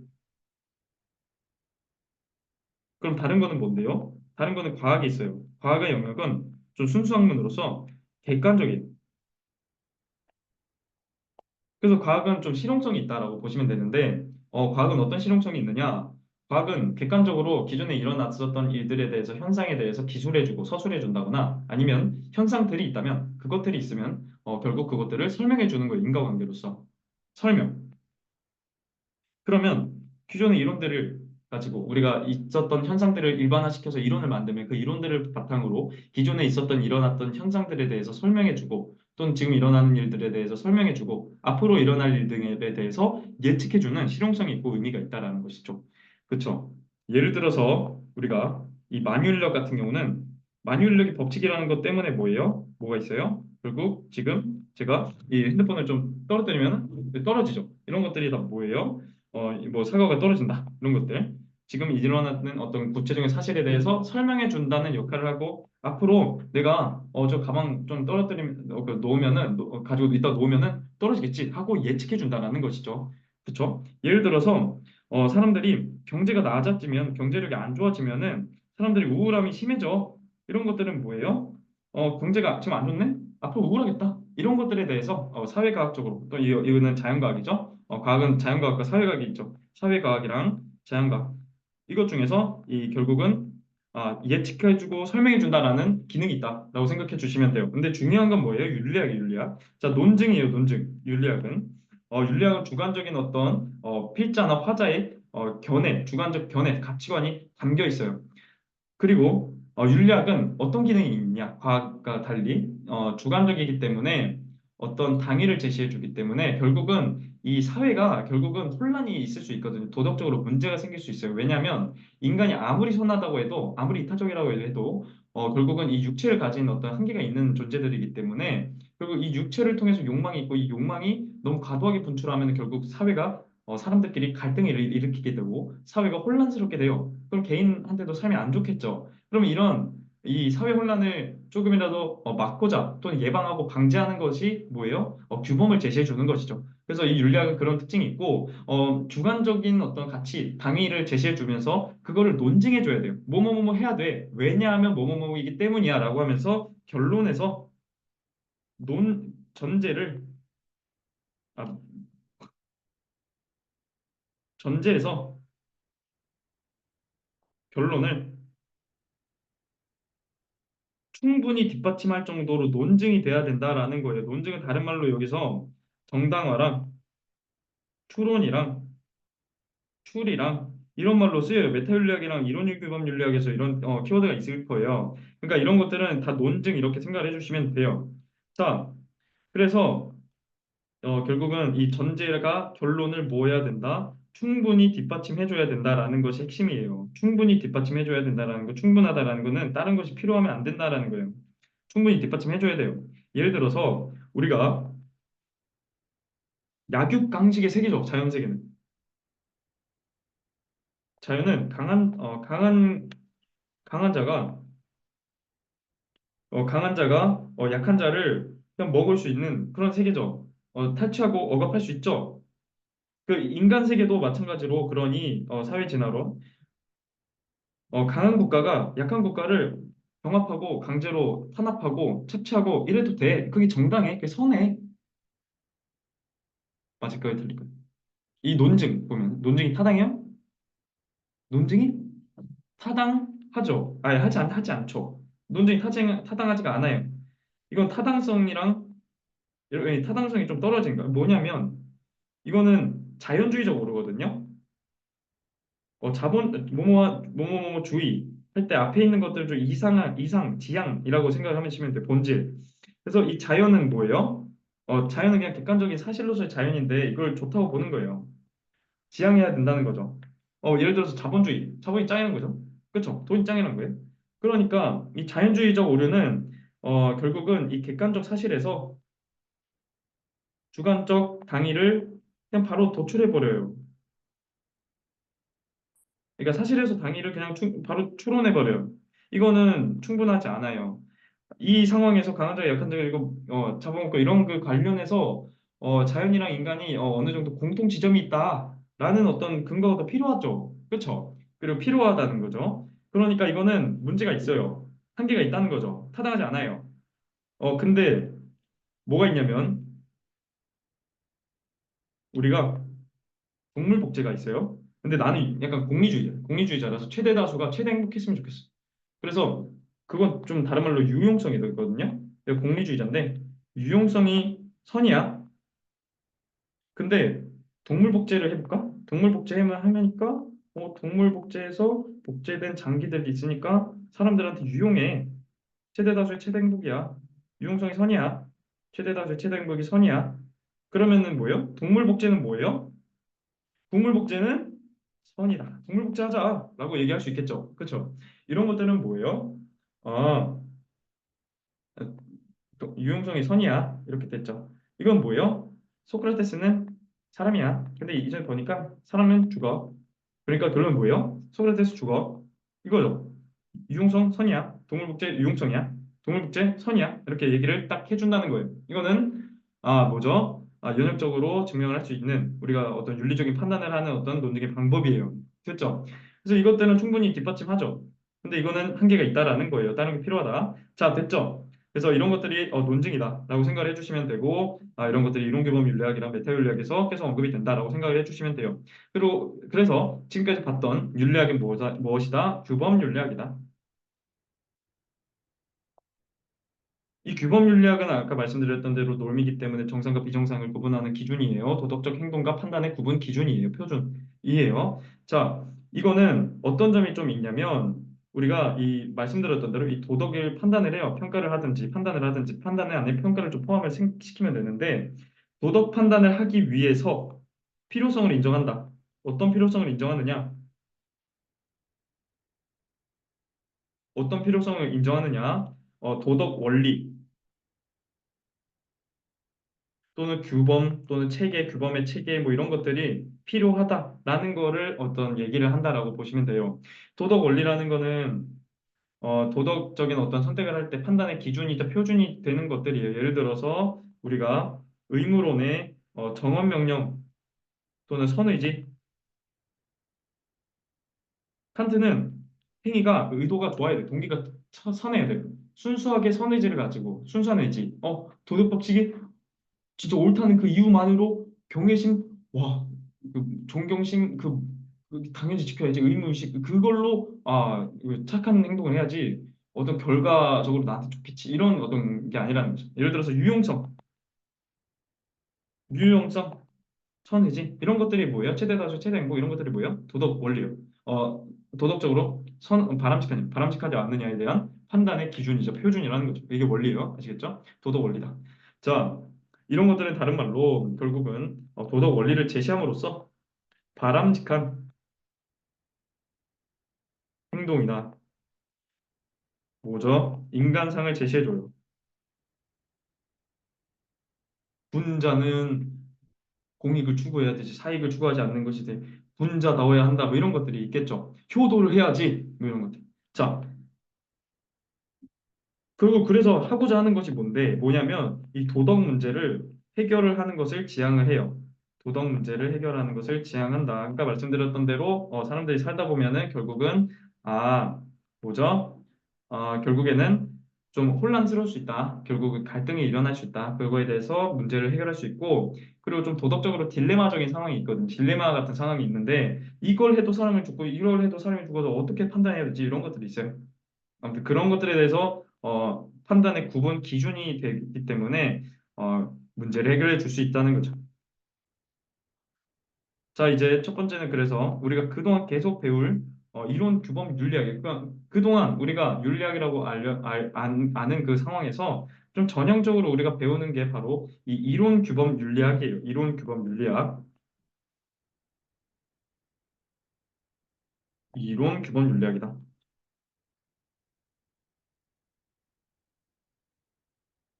그럼 다른 거는 뭔데요? 다른 거는 과학이 있어요. 과학의 영역은 좀 순수 학문으로서 객관적이에요. 그래서 과학은 좀 실용성이 있다라고 보시면 되는데, 과학은 어떤 실용성이 있느냐? 과학은 객관적으로 기존에 일어났었던 일들에 대해서 현상에 대해서 기술해주고 서술해준다거나 아니면 현상들이 있다면 그것들이 있으면 결국 그것들을 설명해주는 거예요. 인과관계로서. 설명. 그러면 기존의 이론들을 가지고 우리가 있었던 현상들을 일반화시켜서 이론을 만들면 그 이론들을 바탕으로 기존에 있었던 일어났던 현상들에 대해서 설명해주고 또는 지금 일어나는 일들에 대해서 설명해주고 앞으로 일어날 일들에 대해서 예측해주는 실용성이 있고 의미가 있다라는 것이죠. 그렇죠? 예를 들어서 우리가 이 만유인력 같은 경우는 만유인력의 법칙이라는 것 때문에 뭐예요? 뭐가 있어요? 결국 지금 제가 이 핸드폰을 좀 떨어뜨리면 떨어지죠. 이런 것들이 다 뭐예요? 뭐 사과가 떨어진다 이런 것들 지금 일어나는 어떤 구체적인 사실에 대해서 설명해 준다는 역할을 하고 앞으로 내가 저 가방 좀 떨어뜨리면 놓으면은 가지고 있다 놓으면은 떨어지겠지 하고 예측해 준다는 것이죠. 그렇죠? 예를 들어서 사람들이 경제가 나아졌지면 경제력이 안 좋아지면은 사람들이 우울함이 심해져 이런 것들은 뭐예요? 경제가 지금 안 좋네? 앞으로 우울하겠다. 이런 것들에 대해서 사회과학적으로 또 이거는 자연과학이죠. 과학은 자연과학과 사회과학이 있죠. 사회과학이랑 자연과학 이것 중에서 이 결국은 예측해주고 설명해준다라는 기능이 있다라고 생각해 주시면 돼요. 근데 중요한 건 뭐예요? 윤리학이에요, 윤리학. 자, 논증이에요, 논증. 윤리학은 윤리학은 주관적인 어떤 필자나 화자의 견해, 주관적 견해, 가치관이 담겨 있어요. 그리고 윤리학은 어떤 기능이 있냐? 과학과 달리 주관적이기 때문에 어떤 당위를 제시해 주기 때문에 결국은 이 사회가 결국은 혼란이 있을 수 있거든요. 도덕적으로 문제가 생길 수 있어요. 왜냐하면 인간이 아무리 선하다고 해도, 아무리 이타적이라고 해도, 결국은 이 육체를 가진 어떤 한계가 있는 존재들이기 때문에, 결국 이 육체를 통해서 욕망이 있고, 이 욕망이 너무 과도하게 분출하면 결국 사회가 사람들끼리 갈등을 일으키게 되고, 사회가 혼란스럽게 돼요. 그럼 개인한테도 삶이 안 좋겠죠. 그럼 이런 이 사회 혼란을 조금이라도 막고자 또는 예방하고 방지하는 것이 뭐예요? 규범을 제시해 주는 것이죠. 그래서 이 윤리학은 그런 특징이 있고, 주관적인 어떤 가치, 당위를 제시해 주면서 그거를 논증해 줘야 돼요. 뭐뭐뭐뭐 해야 돼. 왜냐하면 뭐뭐뭐이기 때문이야라고 하면서 결론에서 전제를, 아, 전제에서 결론을 충분히 뒷받침할 정도로 논증이 돼야 된다라는 거예요. 논증은 다른 말로 여기서 정당화랑 추론이랑 툴이랑 이런 말로 쓰여요. 메타윤리학이랑 이론유기법 윤리학에서 이런 키워드가 있을 거예요. 그러니까 이런 것들은 다 논증 이렇게 생각을 해주시면 돼요. 자, 그래서 결국은 이 전제가 결론을 모아야 된다. 충분히 뒷받침해줘야 된다라는 것이 핵심이에요. 충분히 뒷받침해줘야 된다라는 거, 충분하다라는 거는 다른 것이 필요하면 안 된다라는 거예요. 충분히 뒷받침해줘야 돼요. 예를 들어서 우리가 약육강식의 세계죠. 자연 세계는. 자연은 강한 자가 강한 자가 약한 자를 그냥 먹을 수 있는 그런 세계죠. 탈취하고 억압할 수 있죠. 그 인간 세계도 마찬가지로 그러니 사회 진화로 강한 국가가 약한 국가를 병합하고 강제로 탄압하고 착취하고 이래도 돼. 그게 정당해. 그게 선해. 맞을 거예요, 틀릴 거예요. 이 논증 보면 논증이 타당해요? 논증이 타당하죠. 아니 하지 않죠. 논증이 타당하지가 않아요. 이건 타당성이랑 타당성이 좀 떨어진 거야. 뭐냐면 이거는 자연주의적 오류거든요. 뭐뭐뭐주의 할 때 앞에 있는 것들 중 지향이라고 생각을 하시면 돼, 본질. 그래서 이 자연은 뭐예요? 자연은 그냥 객관적인 사실로서의 자연인데 이걸 좋다고 보는 거예요. 지향해야 된다는 거죠. 예를 들어서 자본이 짱이라는 거죠. 그렇죠? 돈이 짱이라는 거예요. 그러니까 이 자연주의적 오류는 결국은 이 객관적 사실에서 주관적 당위를 그냥 바로 도출해 버려요. 그러니까 사실에서 당위를 그냥 바로 추론해 버려요. 이거는 충분하지 않아요. 이 상황에서 강한 자가 약한 자가 이거 잡아먹고 이런 그 관련해서 자연이랑 인간이 어느 정도 공통 지점이 있다라는 어떤 근거가 더 필요하죠. 그렇죠? 그리고 필요하다는 거죠. 그러니까 이거는 문제가 있어요. 한계가 있다는 거죠. 타당하지 않아요. 근데 뭐가 있냐면 우리가 동물 복제가 있어요. 근데 나는 약간 공리주의자라서 최대 다수가 최대 행복했으면 좋겠어. 그래서 그건 좀 다른 말로 유용성이 되거든요. 내가 공리주의자인데 유용성이 선이야. 근데 동물 복제를 해볼까? 동물 복제하면 하니까 동물 복제에서 복제된 장기들이 있으니까 사람들한테 유용해. 최대 다수의 최대 행복이야. 유용성이 선이야. 최대 다수의 최대 행복이 선이야. 그러면은 뭐예요? 동물 복제는 뭐예요? 동물 복제는 선이다. 동물 복제하자라고 얘기할 수 있겠죠. 그렇죠? 이런 것들은 뭐예요? 아, 또 유용성이 선이야. 이렇게 됐죠. 이건 뭐예요? 소크라테스는 사람이야. 근데 이제 보니까 사람은 죽어. 그러니까 결론은 뭐예요? 소크라테스 죽어. 이거죠. 유용성 선이야. 동물복제 유용성이야. 동물복제 선이야. 이렇게 얘기를 딱 해준다는 거예요. 이거는 뭐죠? 연역적으로 증명을 할 수 있는 우리가 어떤 윤리적인 판단을 하는 어떤 논증의 방법이에요. 됐죠? 그래서 이것들은 충분히 뒷받침하죠. 근데 이거는 한계가 있다라는 거예요. 다른 게 필요하다. 자, 됐죠? 그래서 이런 것들이 논증이다라고 생각을 해주시면 되고 이런 것들이 이론규범 윤리학이랑 메타윤리학에서 계속 언급이 된다라고 생각을 해주시면 돼요. 그리고 그래서 지금까지 봤던 윤리학은 무엇이다? 규범 윤리학이다. 이 규범 윤리학은 아까 말씀드렸던 대로 놀미기 때문에 정상과 비정상을 구분하는 기준이에요. 도덕적 행동과 판단의 구분 기준이에요. 표준이에요. 자, 이거는 어떤 점이 좀 있냐면 우리가 이 말씀드렸던 대로 이 도덕을 판단을 해요. 평가를 하든지 판단을 하든지 판단에 안에 평가를 좀 포함을 시키면 되는데 도덕 판단을 하기 위해서 필요성을 인정한다. 어떤 필요성을 인정하느냐? 어떤 필요성을 인정하느냐? 도덕 원리 또는 규범 또는 체계, 규범의 체계 뭐 이런 것들이 필요하다라는 거를 어떤 얘기를 한다라고 보시면 돼요. 도덕 원리라는 거는 도덕적인 어떤 선택을 할 때 판단의 기준이자 표준이 되는 것들이에요. 예를 들어서 우리가 의무론의 정언 명령 또는 선의지, 칸트는 행위가 의도가 좋아야 돼. 동기가 선해야 돼. 순수하게 선의지를 가지고 순수한 의지. 도덕 법칙이 진짜 옳다는 그 이유만으로 경외심, 와, 그 존경심, 그 당연히 지켜야지 의무의식 그걸로 이거 착한 행동을 해야지 어떤 결과적으로 나한테 좋겠지 이런 어떤 게 아니라는 거죠. 예를 들어서 유용성, 선의지 이런 것들이 뭐예요? 최대 다수, 최대 행복 이런 것들이 뭐예요? 도덕 원리요. 어, 도덕적으로 바람직하지 않느냐에 대한 판단의 기준이죠. 표준이라는 거죠. 이게 원리예요. 아시겠죠? 도덕 원리다. 자, 이런 것들은 다른 말로 결국은 도덕 원리를 제시함으로써 바람직한 행동이나 뭐죠? 인간상을 제시해줘요. 분자는 공익을 추구해야 되지 사익을 추구하지 않는 것이 돼. 분자다워야 한다. 뭐 이런 것들이 있겠죠. 효도를 해야지. 뭐 이런 것들. 자, 그리고 그래서 하고자 하는 것이 뭐냐면 이 도덕 문제를 해결을 하는 것을 지향을 해요. 도덕 문제를 해결하는 것을 지향한다. 아까 말씀드렸던 대로 사람들이 살다 보면은 결국은 아 뭐죠? 결국에는 좀 혼란스러울 수 있다. 결국은 갈등이 일어날 수 있다. 그거에 대해서 문제를 해결할 수 있고 그리고 좀 도덕적으로 딜레마적인 상황이 있거든. 딜레마 같은 상황이 있는데 이걸 해도 사람을 죽고 이걸 해도 사람이 죽어서 어떻게 판단해야 되지? 이런 것들이 있어요. 아무튼 그런 것들에 대해서 판단의 구분 기준이 되기 때문에 문제를 해결해 줄 수 있다는 거죠. 자, 이제 첫 번째는 그래서 우리가 그동안 계속 배울 이론 규범 윤리학. 그동안 우리가 윤리학이라고 아는 그 상황에서 좀 전형적으로 우리가 배우는 게 바로 이 이론 규범 윤리학이에요. 이론 규범 윤리학. 이론 규범 윤리학이다.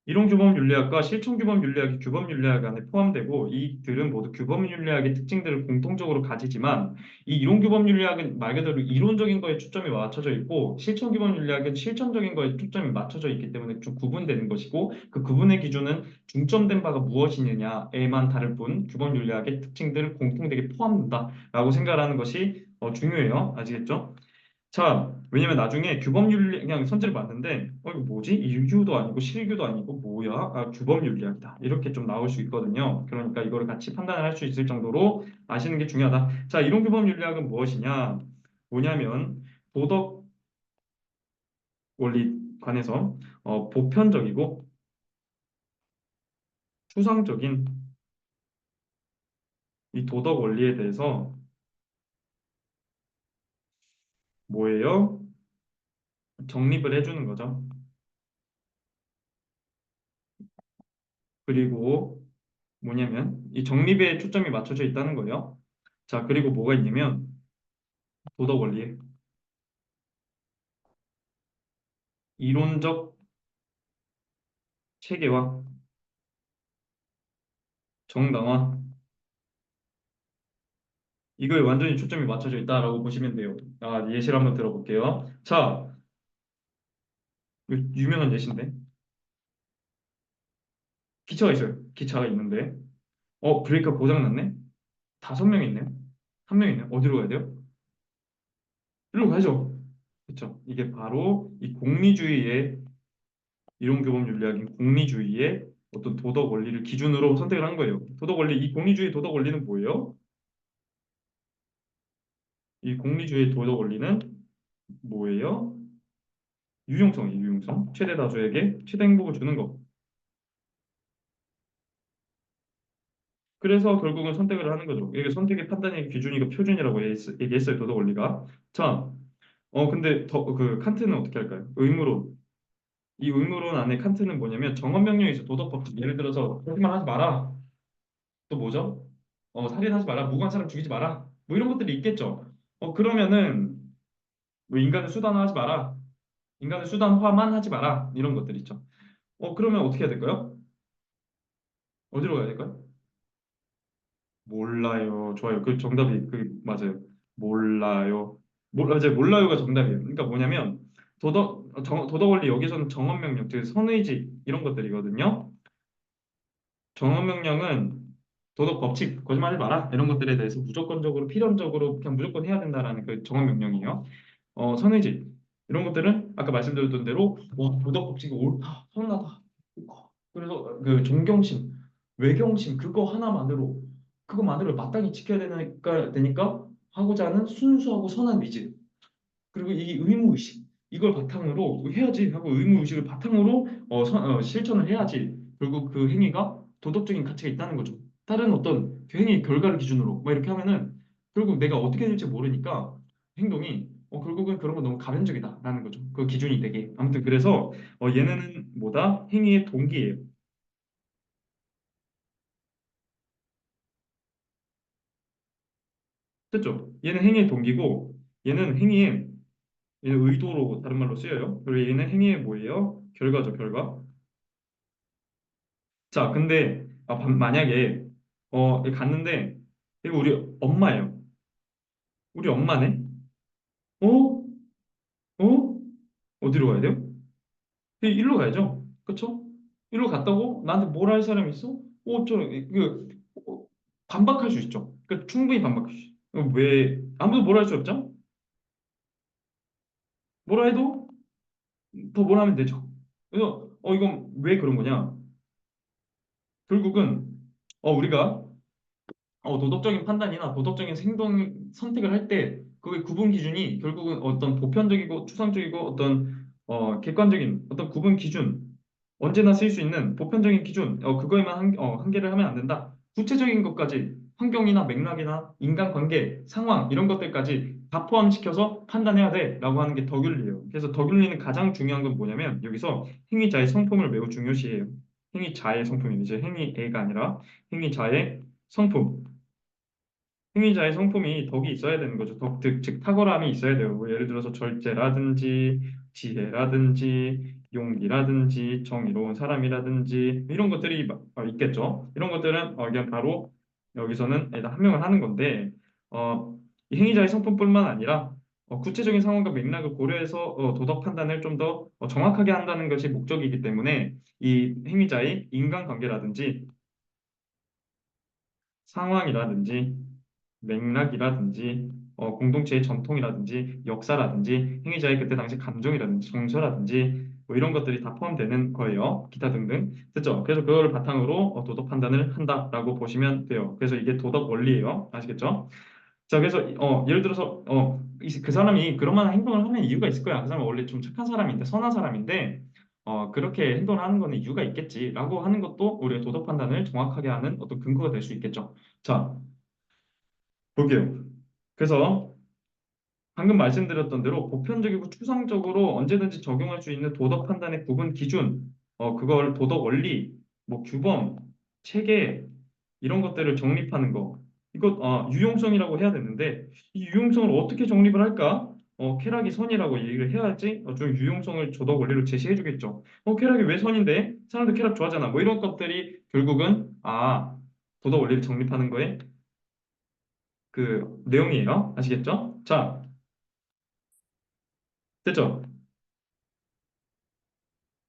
이론규범 윤리학과 실천규범 윤리학이 규범 윤리학 안에 포함되고 이들은 모두 규범 윤리학의 특징들을 공통적으로 가지지만 이 이론규범 윤리학은 말 그대로 이론적인 거에 초점이 맞춰져 있고 실천규범 윤리학은 실천적인 거에 초점이 맞춰져 있기 때문에 좀 구분되는 것이고 그 구분의 기준은 중점된 바가 무엇이느냐에만 다를 뿐 규범 윤리학의 특징들을 공통되게 포함된다라고 생각하는 것이 중요해요. 아시겠죠? 자, 왜냐면 나중에 규범윤리 그냥 선지를 봤는데 이거 뭐지? 일규도 아니고 실규도 아니고 뭐야? 규범윤리학이다. 이렇게 좀 나올 수 있거든요. 그러니까 이거를 같이 판단을 할 수 있을 정도로 아시는 게 중요하다. 자, 이론 규범윤리학은 무엇이냐? 뭐냐면 도덕 원리 관해서 보편적이고 추상적인 이 도덕 원리에 대해서 뭐예요? 정립을 해주는 거죠. 그리고 뭐냐면 이 정립에 초점이 맞춰져 있다는 거예요. 자, 그리고 뭐가 있냐면 도덕 원리의 이론적 체계와 정당화 이거에 완전히 초점이 맞춰져 있다라고 보시면 돼요. 예시를 한번 들어볼게요. 자, 이거 유명한 예시인데 기차가 있어요. 기차가 있는데 브레이크가 고장 났네. 5명 있네요. 1명 있네요. 어디로 가야 돼요? 일로 가야죠. 그렇죠. 이게 바로 이 공리주의의 이론교범 윤리학인 공리주의의 어떤 도덕 원리를 기준으로 선택을 한 거예요. 도덕 원리, 이 공리주의 도덕 원리는 뭐예요? 이 공리주의 도덕 원리는 뭐예요? 유용성이에요, 유용성. 최대 다수에게 최대 행복을 주는 거. 그래서 결국은 선택을 하는 거죠. 이게 선택의 판단의 기준이고 표준이라고 얘기했어요, 도덕 원리가. 자, 근데 그 칸트는 어떻게 할까요? 의무론. 이 의무론 안에 칸트는 뭐냐면 정언 명령이 있어, 도덕 법칙. 예를 들어서 그렇게만 하지 마라. 또 뭐죠? 살인하지 마라, 무고한 사람 죽이지 마라, 뭐 이런 것들이 있겠죠. 그러면은 뭐 인간을 수단화하지 마라, 인간을 수단화만 하지 마라 이런 것들 있죠. 그러면 어떻게 해야 될까요? 어디로 가야 될까요? 몰라요. 좋아요. 그 정답이 맞아요. 몰라요. 맞아요. 몰라요가 정답이에요. 그러니까 뭐냐면 도덕 원리 여기서는 정언 명령, 즉 선의지 이런 것들이거든요. 정언 명령은 도덕 법칙, 거짓말하지 마라 이런 것들에 대해서 무조건적으로 필연적으로 그냥 무조건 해야 된다라는 그 정언 명령이에요. 선의지 이런 것들은 아까 말씀드렸던 대로 도덕 법칙이 옳다, 선하다. 그래서 그 존경심, 외경심 그거만으로 마땅히 지켜야 되니까 하고자 하는 순수하고 선한 의지. 그리고 이 의무의식 이걸 바탕으로 해야지 하고 의무의식을 바탕으로 실천을 해야지 결국 그 행위가 도덕적인 가치가 있다는 거죠. 다른 어떤 그 행위 결과를 기준으로 막 이렇게 하면은 결국 내가 어떻게 될지 모르니까 행동이 결국은 그런 건 너무 가변적이다라는 거죠. 그 기준이 되게 아무튼 그래서 얘네는 뭐다? 행위의 동기예요. 됐죠? 얘는 행위의 동기고 얘는 행위의 얘는 의도로 다른 말로 쓰여요. 그리고 얘는 행위의 뭐예요? 결과죠, 결과. 자, 근데 만약에 갔는데 이거 우리 엄마예요. 우리 엄마네. 어? 어? 어디로 가야 돼요? 일로 가야죠. 그쵸? 일로 갔다고 나한테 뭘 할 사람이 있어? 어, 반박할 수 있죠. 충분히 반박할 수 있죠. 왜 아무도 뭘 할 수 없죠? 뭐라 해도 더 뭘 하면 되죠. 그래서 이건 왜 그런 거냐? 결국은 우리가 도덕적인 판단이나 도덕적인 행동 선택을 할 때 그게 구분 기준이 결국은 어떤 보편적이고 추상적이고 어떤 객관적인 어떤 구분 기준 언제나 쓸 수 있는 보편적인 기준 그거에만 한계를 하면 안 된다. 구체적인 것까지 환경이나 맥락이나 인간관계 상황 이런 것들까지 다 포함시켜서 판단해야 돼라고 하는 게 덕윤리예요. 그래서 덕윤리는 가장 중요한 건 뭐냐면 여기서 행위자의 성품을 매우 중요시해요. 행위자의 성품이 이제 행위애가 아니라 행위자의 성품. 행위자의 성품이 덕이 있어야 되는 거죠. 즉 탁월함이 있어야 돼요. 뭐 예를 들어서 절제라든지 지혜라든지 용기라든지 정의로운 사람이라든지 이런 것들이 있겠죠. 이런 것들은 그냥 바로 여기서는 일단 한명을 하는 건데 이 행위자의 성품뿐만 아니라 구체적인 상황과 맥락을 고려해서 도덕 판단을 좀 더 정확하게 한다는 것이 목적이기 때문에 이 행위자의 인간관계라든지 상황이라든지 맥락이라든지 공동체의 전통이라든지 역사라든지 행위자의 그때 당시 감정이라든지 정서라든지 뭐 이런 것들이 다 포함되는 거예요. 기타 등등. 됐죠? 그래서 그거를 바탕으로 도덕 판단을 한다라고 보시면 돼요. 그래서 이게 도덕 원리예요. 아시겠죠? 자, 그래서 예를 들어서 그 사람이 그런 만한 행동을 하는 이유가 있을 거야. 그 사람은 원래 좀 착한 사람인데 선한 사람인데 그렇게 행동을 하는 거는 이유가 있겠지라고 하는 것도 우리가 도덕 판단을 정확하게 하는 어떤 근거가 될 수 있겠죠. 자, 볼게요. 그래서 방금 말씀드렸던 대로 보편적이고 추상적으로 언제든지 적용할 수 있는 도덕 판단의 구분 기준, 그걸 도덕 원리, 뭐 규범, 체계 이런 것들을 정립하는 거. 이거 유용성이라고 해야 되는데 이 유용성을 어떻게 정립을 할까? 쾌락이 선이라고 얘기를 해야지 좀 유용성을 도덕 원리로 제시해 주겠죠. 쾌락이 왜 선인데? 사람들 쾌락 좋아하잖아. 뭐 이런 것들이 결국은 도덕 원리를 정립하는 거에 그 내용이에요. 아시겠죠? 자, 됐죠?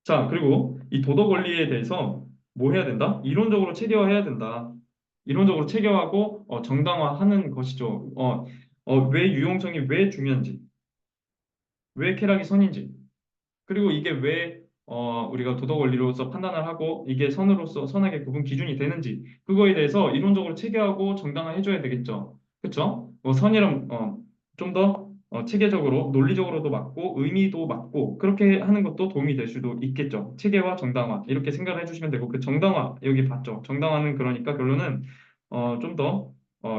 자, 그리고 이 도덕 원리에 대해서 뭐 해야 된다? 이론적으로 체계화해야 된다. 이론적으로 체계화하고 정당화하는 것이죠. 왜 유용성이 왜 중요한지, 왜 쾌락이 선인지, 그리고 이게 왜 우리가 도덕 원리로서 판단을 하고 이게 선으로서 선악의 구분 기준이 되는지 그거에 대해서 이론적으로 체계하고 정당화해줘야 되겠죠. 그렇죠? 선이랑 좀 더 체계적으로 논리적으로도 맞고 의미도 맞고 그렇게 하는 것도 도움이 될 수도 있겠죠. 체계화, 정당화 이렇게 생각을 해주시면 되고 그 정당화 여기 봤죠. 정당화는 그러니까 결론은 좀 더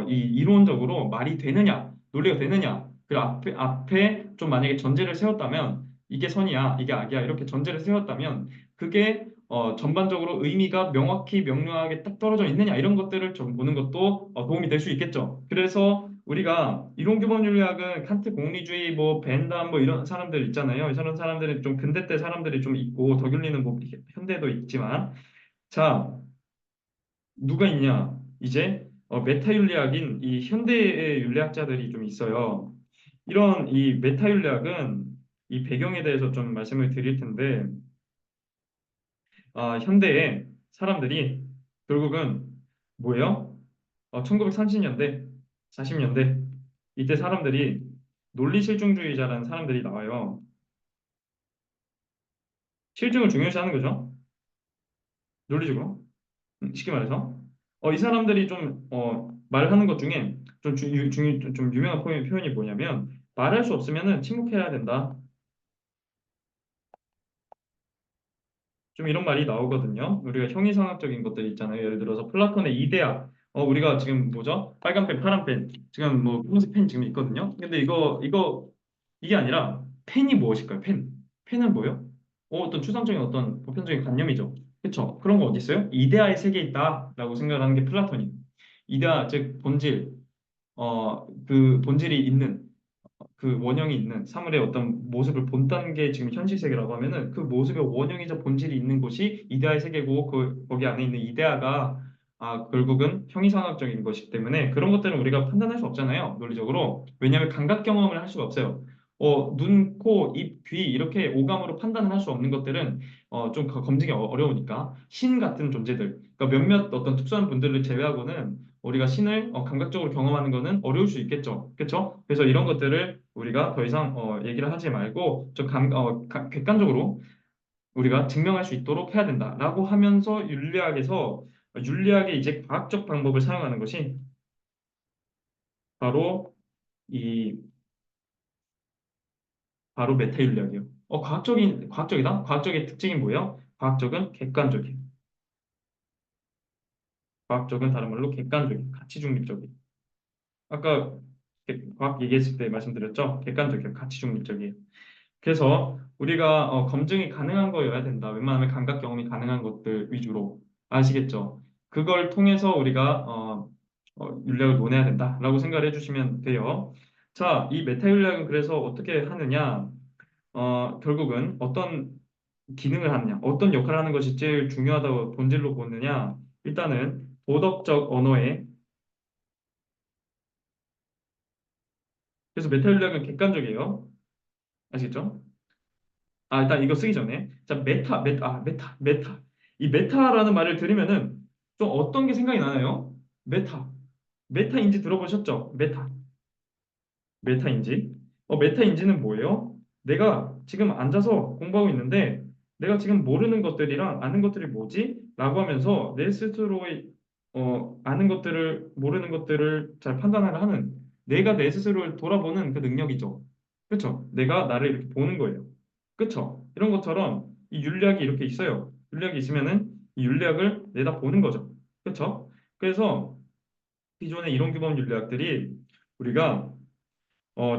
이 이론적으로 말이 되느냐, 논리가 되느냐 그 앞에 좀 만약에 전제를 세웠다면 이게 선이야, 이게 악이야, 이렇게 전제를 세웠다면 그게 전반적으로 의미가 명확히 명료하게 딱 떨어져 있느냐 이런 것들을 좀 보는 것도 도움이 될 수 있겠죠. 그래서 우리가 이론규범윤리학은 칸트 공리주의 뭐 벤담 뭐 이런 사람들 있잖아요. 이런 사람들이 좀 근대 때 사람들이 좀 있고 덕윤리는 뭐 현대도 있지만 자 누가 있냐 이제 메타윤리학인 이 현대의 윤리학자들이 좀 있어요. 이런 이 메타윤리학은 이 배경에 대해서 좀 말씀을 드릴 텐데 현대의 사람들이 결국은 뭐예요? 1930년대, 40년대 이때 사람들이 논리실증주의자라는 사람들이 나와요. 실증을 중요시하는 거죠. 논리적으로. 쉽게 말해서. 이 사람들이 좀 말하는 것 중에 좀 유명한 표현이 뭐냐면 말할 수 없으면은 침묵해야 된다. 좀 이런 말이 나오거든요. 우리가 형이상학적인 것들 있잖아요. 예를 들어서 플라톤의 이데아. 우리가 지금 뭐죠? 빨간 펜, 파란 펜. 지금 뭐 검은색 펜 지금 있거든요. 근데 이게 아니라 펜이 무엇일까요? 펜. 펜은 뭐예요? 어떤 추상적인 어떤 보편적인 관념이죠. 그렇죠? 그런 거 어디 있어요? 이데아의 세계에 있다라고 생각하는 게 플라톤이. 이데아 즉 본질. 그 본질이 있는 그 원형이 있는 사물의 어떤 모습을 본다는 게 지금 현실 세계라고 하면은 그 모습의 원형이자 본질이 있는 곳이 이데아의 세계고 그 거기 안에 있는 이데아가 결국은 형이상학적인 것이기 때문에 그런 것들은 우리가 판단할 수 없잖아요 논리적으로 왜냐하면 감각 경험을 할 수가 없어요. 눈, 코, 입, 귀 이렇게 오감으로 판단을 할 수 없는 것들은 좀 검증이 어려우니까 신 같은 존재들 그러니까 몇몇 어떤 특수한 분들을 제외하고는 우리가 신을 감각적으로 경험하는 거는 어려울 수 있겠죠. 그렇죠? 그래서 이런 것들을 우리가 더 이상 얘기를 하지 말고 객관적으로 우리가 증명할 수 있도록 해야 된다라고 하면서 윤리학의 이제 과학적 방법을 사용하는 것이 바로 이 바로 메타윤리학이에요. 과학적이다. 과학적인 특징이 뭐예요? 과학적은 객관적이에요. 과학적은 다른 말로 객관적이에요. 가치 중립적이에요. 아까 과학 얘기했을 때 말씀드렸죠? 객관적이에요. 가치 중립적이에요. 그래서 우리가 검증이 가능한 거여야 된다. 웬만하면 감각 경험이 가능한 것들 위주로 아시겠죠? 그걸 통해서 우리가 윤리학을 논해야 된다라고 생각을 해주시면 돼요. 자, 이 메타 윤리학은 그래서 어떻게 하느냐? 결국은 어떤 기능을 하느냐, 어떤 역할을 하는 것이 제일 중요하다고 본질로 보느냐? 일단은 도덕적 언어에 그래서 메타 윤리학은 객관적이에요. 아시겠죠? 일단 이거 쓰기 전에. 자, 메타. 이 메타라는 말을 들으면은 좀 어떤 게 생각이 나나요? 메타. 메타인지 들어보셨죠? 메타인지. 메타인지는 뭐예요? 내가 지금 앉아서 공부하고 있는데 내가 지금 모르는 것들이랑 아는 것들이 뭐지? 라고 하면서 내 스스로의 아는 것들을 모르는 것들을 잘 판단을 하는 내가 내 스스로를 돌아보는 그 능력이죠. 그렇죠? 내가 나를 이렇게 보는 거예요. 그렇죠? 이런 것처럼 이 윤리학이 이렇게 있어요. 윤리학이 있으면은 이 윤리학을 내다 보는 거죠. 그렇죠? 그래서 기존의 이론규범 윤리학들이 우리가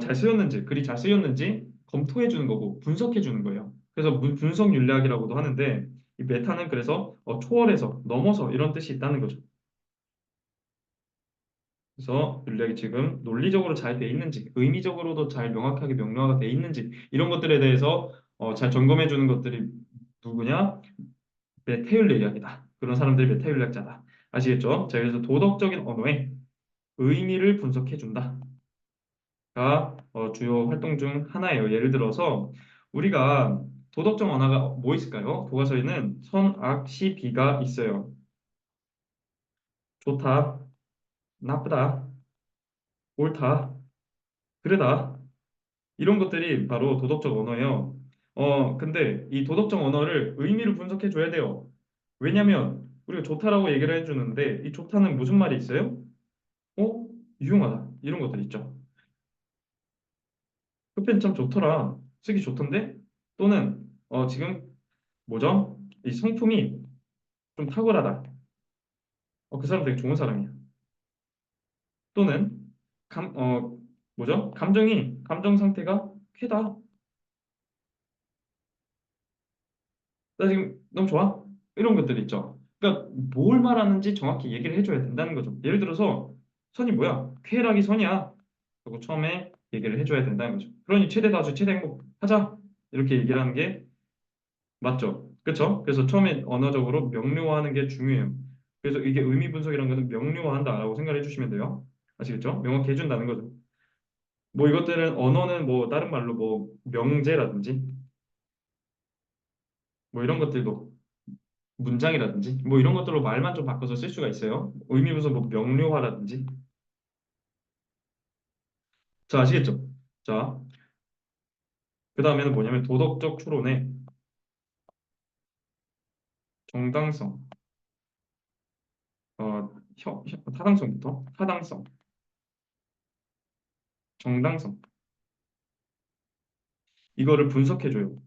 잘 쓰였는지, 글이 잘 쓰였는지 검토해 주는 거고 분석해 주는 거예요. 그래서 분석 윤리학이라고도 하는데 이 메타는 그래서 초월해서 넘어서 이런 뜻이 있다는 거죠. 그래서 윤리학이 지금 논리적으로 잘 돼 있는지, 의미적으로도 잘 명확하게 명료화가 돼 있는지 이런 것들에 대해서 잘 점검해 주는 것들이 누구냐? 메타윤리학이다. 그런 사람들이 메타윤리학자다. 아시겠죠? 자, 그래서 도덕적인 언어의 의미를 분석해 준다. 가 주요 활동 중 하나예요. 예를 들어서 우리가 도덕적 언어가 뭐 있을까요? 교과서에는 선, 악, 시, 비가 있어요. 좋다, 나쁘다, 옳다, 그러다 이런 것들이 바로 도덕적 언어예요. 근데 이 도덕적 언어를 의미를 분석해 줘야 돼요. 왜냐면 우리가 좋다라고 얘기를 해주는데 이 좋다는 무슨 말이 있어요? 어? 유용하다 이런 것들 있죠. 끝펜 참 좋더라. 쓰기 좋던데? 또는 지금 뭐죠? 이 성품이 좀 탁월하다. 그 사람 되게 좋은 사람이야. 또는 뭐죠? 감정 상태가 쾌다. 나 지금 너무 좋아. 이런 것들 있죠. 그러니까 뭘 말하는지 정확히 얘기를 해줘야 된다는 거죠. 예를 들어서 선이 뭐야? 쾌락이 선이야. 그리고 처음에 얘기를 해줘야 된다는 거죠. 그러니 최대 다수 최대 행복 하자. 이렇게 얘기를 하는 게 맞죠. 그렇죠? 그래서 처음에 언어적으로 명료화하는 게 중요해요. 그래서 이게 의미 분석이라는 것은 명료화한다라고 생각해 주시면 돼요. 아시겠죠? 명확히 해준다는 거죠. 뭐 이것들은 언어는 뭐 다른 말로 뭐 명제라든지 뭐 이런 것들도 문장이라든지 뭐 이런 것들로 말만 좀 바꿔서 쓸 수가 있어요. 의미 분석 뭐 명료화라든지. 자, 아시겠죠? 자, 그 다음에는 뭐냐면 도덕적 추론의 정당성, 타당성부터 타당성, 정당성 이거를 분석해줘요.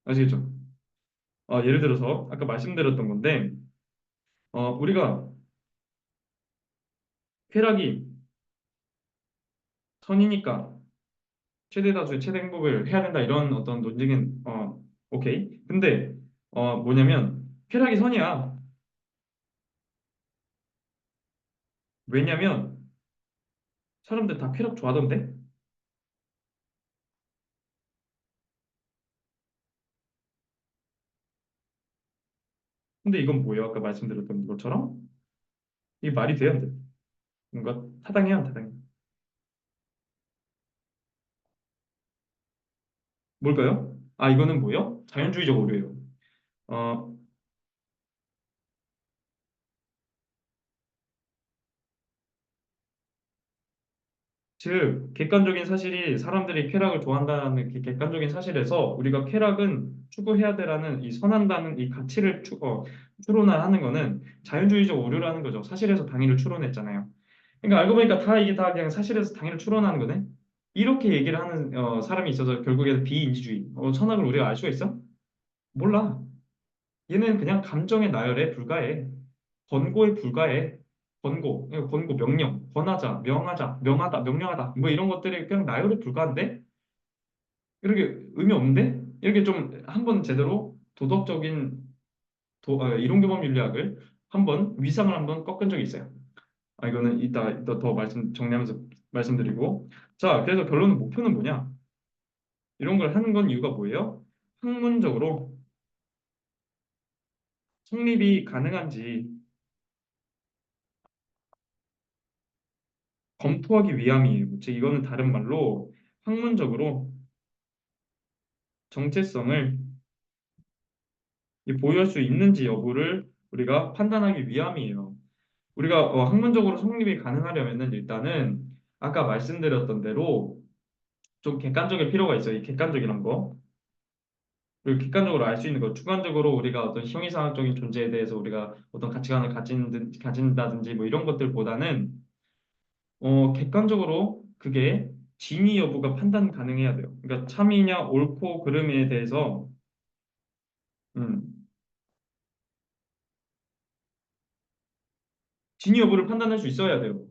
아시겠죠? 예를 들어서 아까 말씀드렸던 건데 우리가 쾌락이 선이니까 최대 다수의 최대 행복을 해야 된다 이런 어떤 논증은 오케이. 근데 뭐냐면 쾌락이 선이야. 왜냐면 사람들 다 쾌락 좋아하던데. 근데 이건 뭐예요? 아까 말씀드렸던 것처럼 이게 말이 돼야 돼. 뭔가 타당해야 안 타당해. 뭘까요? 이거는 뭐예요? 자연주의적 오류예요. 어, 즉, 객관적인 사실이 사람들이 쾌락을 좋아한다는 그 객관적인 사실에서 우리가 쾌락은 추구해야 되라는 이 선한다는 이 가치를 추론하는 거는 자연주의적 오류라는 거죠. 사실에서 당위를 추론했잖아요. 그러니까 알고 보니까 다 이게 다 그냥 사실에서 당위를 추론하는 거네. 이렇게 얘기를 하는 사람이 있어서 결국에는 비인지주의. 선악을 우리가 알 수가 있어? 몰라. 얘는 그냥 감정의 나열에 불과해. 권고에 불과해. 권고, 명령, 권하자, 명하자, 명하다, 명령하다, 뭐 이런 것들이 그냥 나열에 불과한데? 이렇게 의미 없는데? 이렇게 좀 한번 제대로 도덕적인 이론교범 윤리학을 한번 위상을 한번 꺾은 적이 있어요. 이거는 이따 더 정리하면서 말씀드리고. 자, 그래서 결론은 목표는 뭐냐? 이런 걸 하는 건 이유가 뭐예요? 학문적으로 성립이 가능한지 검토하기 위함이에요. 즉, 이거는 다른 말로 학문적으로 정체성을 보유할 수 있는지 여부를 우리가 판단하기 위함이에요. 우리가 학문적으로 성립이 가능하려면은 일단은 아까 말씀드렸던 대로 좀 객관적일 필요가 있어요. 이 객관적이란 거. 그리고 객관적으로 알 수 있는 거. 주관적으로 우리가 어떤 형이상학적인 존재에 대해서 우리가 어떤 가치관을 가진다든지 뭐 이런 것들보다는 객관적으로 그게 진위 여부가 판단 가능해야 돼요. 그러니까 참이냐 옳고 그름에 대해서 음, 진위 여부를 판단할 수 있어야 돼요.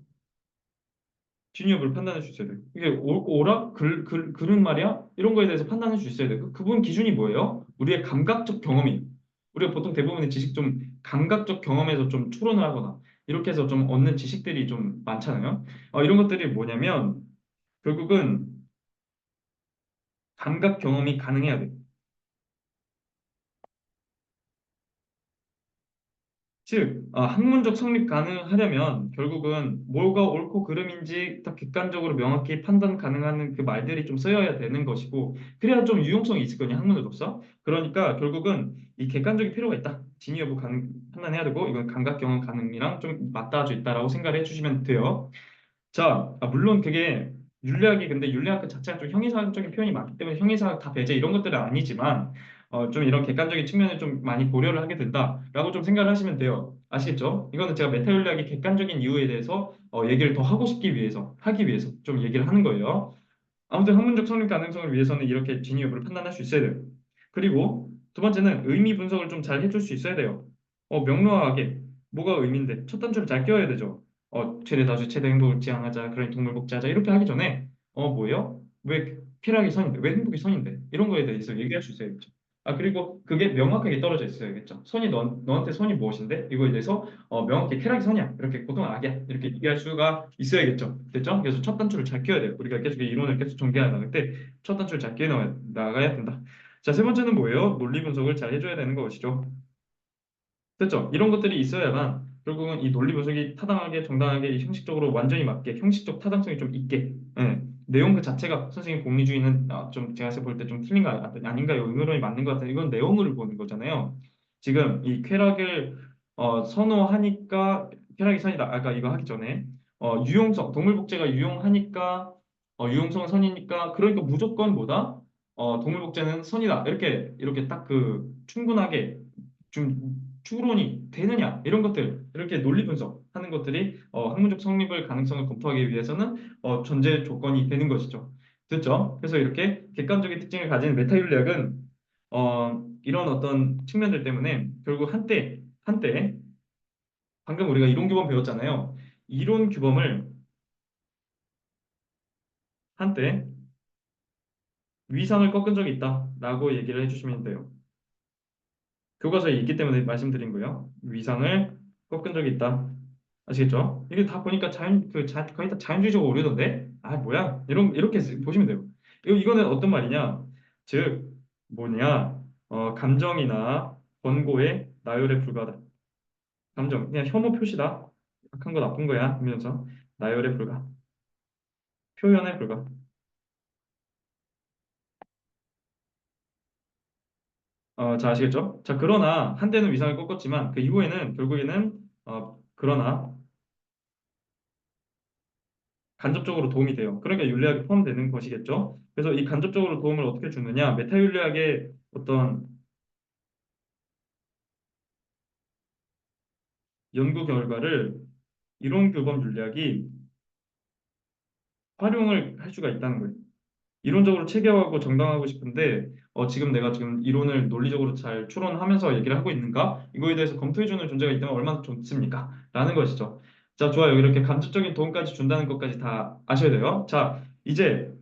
진위 여부를 판단할 수 있어야 돼요. 이게 옳고 옳아? 그른 말이야? 이런 거에 대해서 판단할 수 있어야 돼요. 그분 기준이 뭐예요? 우리의 감각적 경험이. 우리가 보통 대부분의 지식 좀 감각적 경험에서 좀 추론을 하거나 이렇게 해서 좀 얻는 지식들이 좀 많잖아요. 이런 것들이 뭐냐면 결국은 감각 경험이 가능해야 돼요. 즉, 학문적 성립 가능하려면 결국은 뭐가 옳고 그름인지 딱 객관적으로 명확히 판단 가능한 그 말들이 좀 쓰여야 되는 것이고, 그래야 좀 유용성이 있을 거냐, 학문으로서. 그러니까 결국은 이 객관적인 필요가 있다. 진위 여부 판단해야 되고, 이건 감각 경험 가능이랑 좀 맞닿아져 있다라고 생각을 해주시면 돼요. 자, 물론 그게 윤리학이 근데 윤리학 그 자체가 좀 형이상학적인 표현이 많기 때문에 형이상학 다 배제 이런 것들은 아니지만 좀 이런 객관적인 측면을 좀 많이 고려를 하게 된다라고 좀 생각을 하시면 돼요. 아시겠죠? 이거는 제가 메타 윤리학의 객관적인 이유에 대해서 얘기를 더 하고 싶기 위해서 하기 위해서 좀 얘기를 하는 거예요. 아무튼 학문적 성립 가능성을 위해서는 이렇게 진위 여부를 판단할 수 있어야 돼요. 그리고 두 번째는 의미 분석을 좀 잘 해줄 수 있어야 돼요. 명료하게 뭐가 의미인데 첫 단추를 잘 끼워야 되죠. 최대 다수 최대 행복을 지향하자. 그러니 동물 복제하자. 이렇게 하기 전에 뭐예요? 왜 쾌락이 선인데? 왜 행복이 선인데? 이런 거에 대해서 얘기할 수 있어야겠죠. 그리고 그게 명확하게 떨어져 있어야겠죠. 선이 너한테 선이 무엇인데? 이거에 대해서 명확히 쾌락이 선이야. 이렇게 고통은 악이야. 이렇게 얘기할 수가 있어야겠죠. 됐죠? 그래서 첫 단추를 잘 끼워야 돼요. 우리가 계속 이 이론을 계속 전개해 나갈 때 첫 단추를 잘 끼워 나가야 된다. 자, 세 번째는 뭐예요? 논리 분석을 잘 해줘야 되는 것이죠. 됐죠? 이런 것들이 있어야만 결국은 이 논리 분석이 타당하게 정당하게 이 형식적으로 완전히 맞게 형식적 타당성이 좀 있게 내용 그 자체가 선생님 공리주의는 좀 제가 볼 때 좀 틀린 거 아닌가요? 의무론이 맞는 것 같아요. 이건 내용을 보는 거잖아요. 지금 이 쾌락을 선호하니까 쾌락이 선이다. 아까 이거 하기 전에 유용성 동물 복제가 유용하니까 유용성은 선이니까 그러니까 무조건 뭐다? 동물 복제는 선이다. 이렇게 딱 그 충분하게 좀 추론이 되느냐 이런 것들 이렇게 논리 분석하는 것들이 학문적 성립을 가능성을 검토하기 위해서는 전제 조건이 되는 것이죠. 됐죠? 그래서 이렇게 객관적인 특징을 가진 메타윤리학은 이런 어떤 측면들 때문에 결국 한때 방금 우리가 이론 규범 배웠잖아요. 이론 규범을 한때 위상을 꺾은 적이 있다라고 얘기를 해주시면 돼요. 교과서에 있기 때문에 말씀드린 거예요. 위상을 꺾은 적이 있다. 아시겠죠? 이게 다 보니까 거의 다 자연주의적으로 오류던데? 뭐야? 이렇게 보시면 돼요. 이거는 어떤 말이냐? 즉, 뭐냐? 감정이나 권고에 나열에 불과하다. 감정, 그냥 혐오 표시다. 악한 거 나쁜 거야. 하면서 나열에 불과. 표현에 불과. 자, 아시겠죠? 자, 그러나 한때는 위상을 꺾었지만 그 이후에는 결국에는 그러나 간접적으로 도움이 돼요. 그러니까 윤리학에 포함되는 것이겠죠. 그래서 이 간접적으로 도움을 어떻게 주느냐? 메타윤리학의 어떤 연구 결과를 이론 규범 윤리학이 활용을 할 수가 있다는 거예요. 이론적으로 체계화하고 정당하고 싶은데 지금 내가 지금 이론을 논리적으로 잘 추론하면서 얘기를 하고 있는가? 이거에 대해서 검토해주는 존재가 있다면 얼마나 좋습니까? 라는 것이죠. 자, 좋아요. 이렇게 간접적인 도움까지 준다는 것까지 다 아셔야 돼요. 자, 이제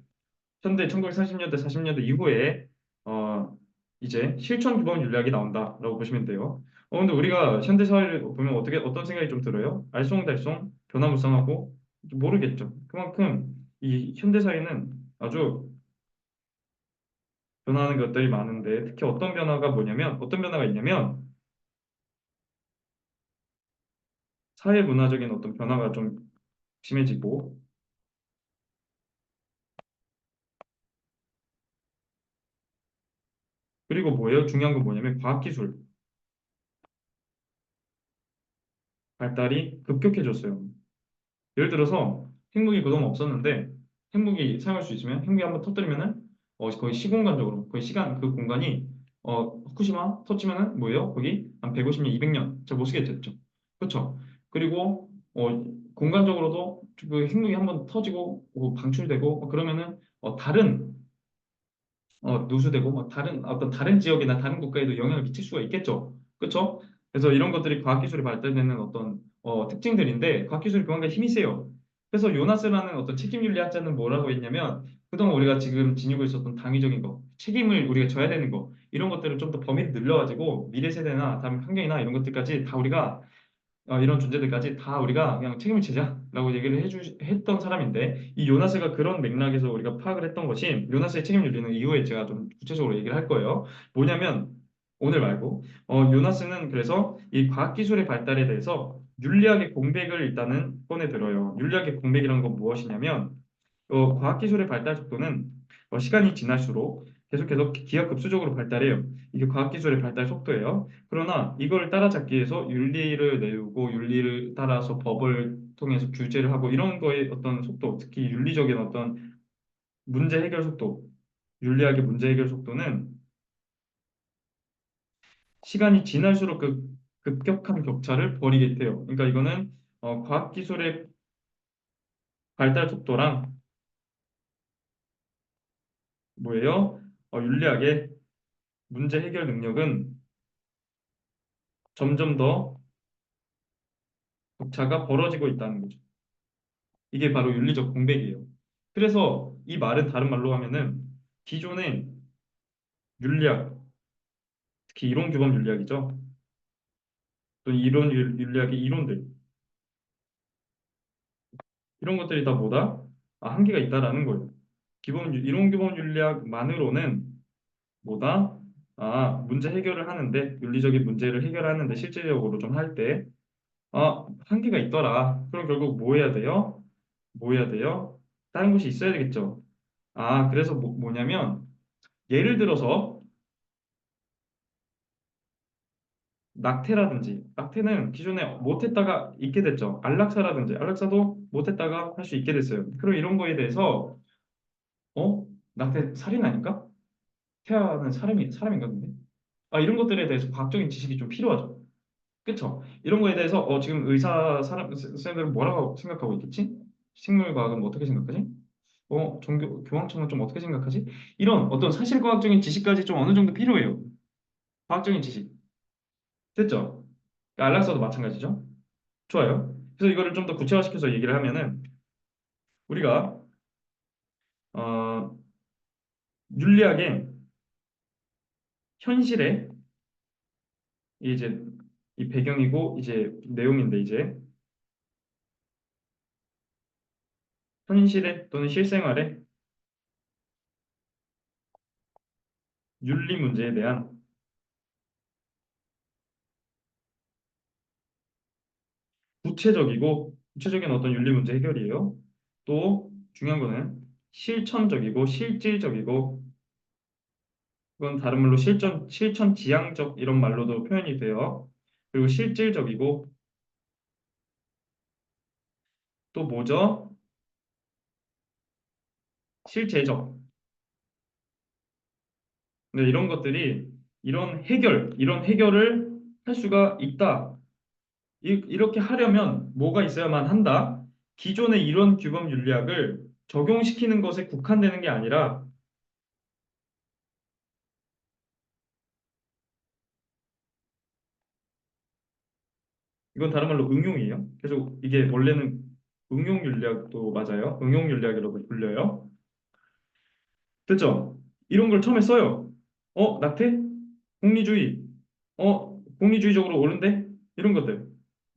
현대 1940년대, 40년대 이후에 어, 이제 실천 규범 윤리학이 나온다라고 보시면 돼요. 근데 우리가 현대 사회를 보면 어떤 생각이 좀 들어요? 알쏭달쏭 변화무쌍하고 모르겠죠. 그만큼 이 현대 사회는 아주 변화하는 것들이 많은데 특히 어떤 변화가 있냐면 사회 문화적인 어떤 변화가 좀 심해지고 그리고 뭐예요? 중요한 건 뭐냐면 과학기술 발달이 급격해졌어요. 예를 들어서 핵무기 그동안 없었는데 핵무기 사용할 수 있으면 핵무기 한번 터뜨리면은 거의 시공간적으로 거의 시간 그 공간이 후쿠시마 터지면은 뭐예요? 거기 한 150년, 200년 잘 못 쓰게 됐죠. 그렇죠? 그리고 공간적으로도 그 핵무기 한번 터지고 방출되고 그러면은 다른 누수되고 막 다른 어떤 다른 지역이나 다른 국가에도 영향을 미칠 수가 있겠죠. 그렇죠? 그래서 이런 것들이 과학기술이 발달되는 어떤 특징들인데 과학기술이 그만큼 힘이 세요. 그래서 요나스라는 어떤 책임윤리학자는 뭐라고 했냐면 그동안 우리가 지금 지니고 있었던 당위적인 거, 책임을 우리가 져야 되는 거 이런 것들을 좀 더 범위를 늘려가지고 미래 세대나 다음 환경이나 이런 것들까지 다 우리가 이런 존재들까지 다 우리가 그냥 책임을 지자라고 얘기를 했던 사람인데 이 요나스가 그런 맥락에서 우리가 파악을 했던 것이 요나스의 책임 윤리는 이후에 제가 좀 구체적으로 얘기를 할 거예요. 뭐냐면 오늘 말고 요나스는 그래서 이 과학기술의 발달에 대해서 윤리학의 공백을 일단은 꺼내 들어요. 윤리학의 공백이라는 건 무엇이냐면 과학기술의 발달 속도는 시간이 지날수록 계속해서 기하급수적으로 발달해요. 이게 과학기술의 발달 속도예요. 그러나 이걸 따라잡기 위해서 윤리를 내우고 윤리를 따라서 법을 통해서 규제를 하고 이런 거의 어떤 속도, 특히 윤리적인 어떤 문제 해결 속도, 윤리학의 문제 해결 속도는 시간이 지날수록 그 급격한 격차를 벌이게 돼요. 그러니까 이거는 과학기술의 발달 속도랑 뭐예요? 윤리학의 문제 해결 능력은 점점 더 격차가 벌어지고 있다는 거죠. 이게 바로 윤리적 공백이에요. 그래서 이 말은 다른 말로 하면은 기존의 윤리학, 특히 이론 규범 윤리학이죠. 또는 이론 윤리학의 이론들 이런 것들이 다 뭐다? 한계가 있다라는 거예요. 이론 규범 윤리학만으로는 뭐다? 문제 해결을 하는데 윤리적인 문제를 해결하는데 실질적으로 좀 할 때 한계가 있더라. 그럼 결국 뭐 해야 돼요? 뭐 해야 돼요? 다른 곳이 있어야 되겠죠. 그래서 뭐냐면 예를 들어서 낙태는 기존에 못했다가 있게 됐죠. 안락사도 못했다가 할 수 있게 됐어요. 그럼 이런 거에 대해서 낙태 살인 아닌가? 태아는 사람인가 근데? 이런 것들에 대해서 과학적인 지식이 좀 필요하죠. 그쵸? 이런 거에 대해서 지금 쌤들은 뭐라고 생각하고 있겠지? 식물과학은 뭐 어떻게 생각하지? 교황청은 좀 어떻게 생각하지? 이런 어떤 사실과학적인 지식까지 좀 어느 정도 필요해요. 과학적인 지식. 됐죠? 안락사도 마찬가지죠. 좋아요. 그래서 이거를 좀 더 구체화시켜서 얘기를 하면은 우리가 어, 윤리학의 현실에 이제 이 배경이고 이제 내용인데 이제 현실에 또는 실생활에 윤리 문제에 대한 구체적인 어떤 윤리 문제 해결이에요. 또 중요한 거는 실천적이고 실질적이고 그건 다른 말로 실천 지향적 이런 말로도 표현이 돼요. 그리고 실질적이고 또 뭐죠? 실제적. 네, 이런 것들이 이런 해결을 할 수가 있다. 이렇게 하려면 뭐가 있어야만 한다? 기존의 이론 규범 윤리학을 적용시키는 것에 국한되는 게 아니라 이건 다른 말로 응용이에요. 그래서 이게 원래는 응용 윤리학도 맞아요. 응용 윤리학이라고 불려요. 됐죠? 이런 걸 처음에 써요. 낙태? 공리주의. 공리주의적으로 옳은데? 이런 것들.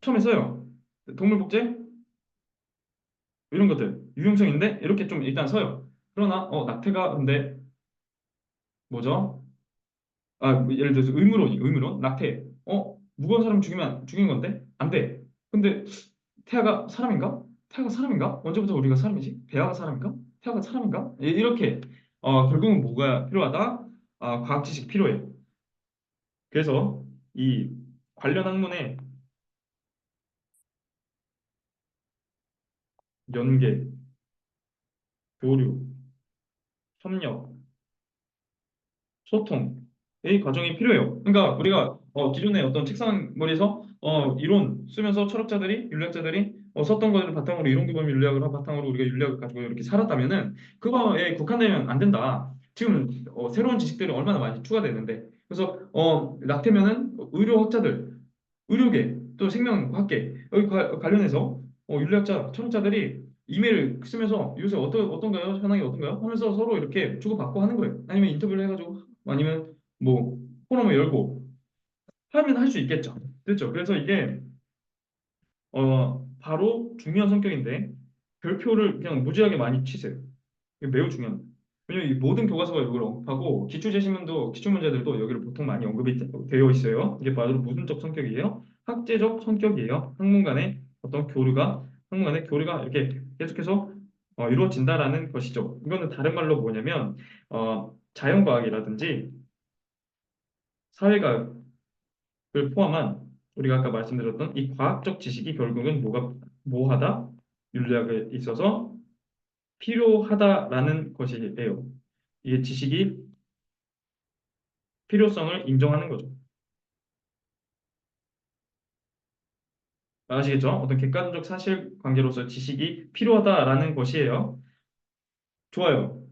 처음에 써요. 동물복제? 이런 것들. 유용성인데? 이렇게 좀 일단 써요. 그러나, 낙태가 근데 뭐죠? 뭐 예를 들어서 의무론. 낙태. 무거운 사람 죽인 건데? 안 돼. 근데 태아가 사람인가? 태아가 사람인가? 언제부터 우리가 사람이지? 배아가 사람인가? 태아가 사람인가? 이렇게 결국은 뭐가 필요하다? 과학 지식 필요해. 그래서 이 관련 학문의 연계, 교류, 협력, 소통 이 과정이 필요해요. 그러니까 우리가 기존의 어떤 책상머리에서 이론 쓰면서 윤리학자들이 썼던 것을 바탕으로 이론 기반 윤리학을 바탕으로 우리가 윤리학을 가지고 이렇게 살았다면은 그거에 국한되면 안 된다. 지금 새로운 지식들이 얼마나 많이 추가되는데 그래서 낙태면은 의료계 또 생명학계 여기 관련해서 윤리학자 철학자들이 이메일 쓰면서 요새 어떤가요? 현황이 어떤가요? 하면서 서로 이렇게 주고받고 하는 거예요. 아니면 인터뷰를 해가지고 아니면 뭐 포럼을 열고 하면 할 수 있겠죠. 됐죠? 그래서 이게 바로 중요한 성격인데 별표를 그냥 무지하게 많이 치세요. 이게 매우 중요한 거예요. 왜냐면 이 모든 교과서가 이걸 언급하고 기출 문제들도 여기를 보통 많이 언급이 되어 있어요. 이게 바로 모순적 성격이에요. 학제적 성격이에요. 학문 간의 교류가 이렇게 계속해서 이루어진다라는 것이죠. 이거는 다른 말로 뭐냐면 자연과학이라든지 사회과학을 포함한 우리가 아까 말씀드렸던 이 과학적 지식이 결국은 뭐하다? 윤리학에 있어서 필요하다라는 것이에요. 이게 지식이 필요성을 인정하는 거죠. 아시겠죠? 어떤 객관적 사실관계로서 지식이 필요하다라는 것이에요. 좋아요.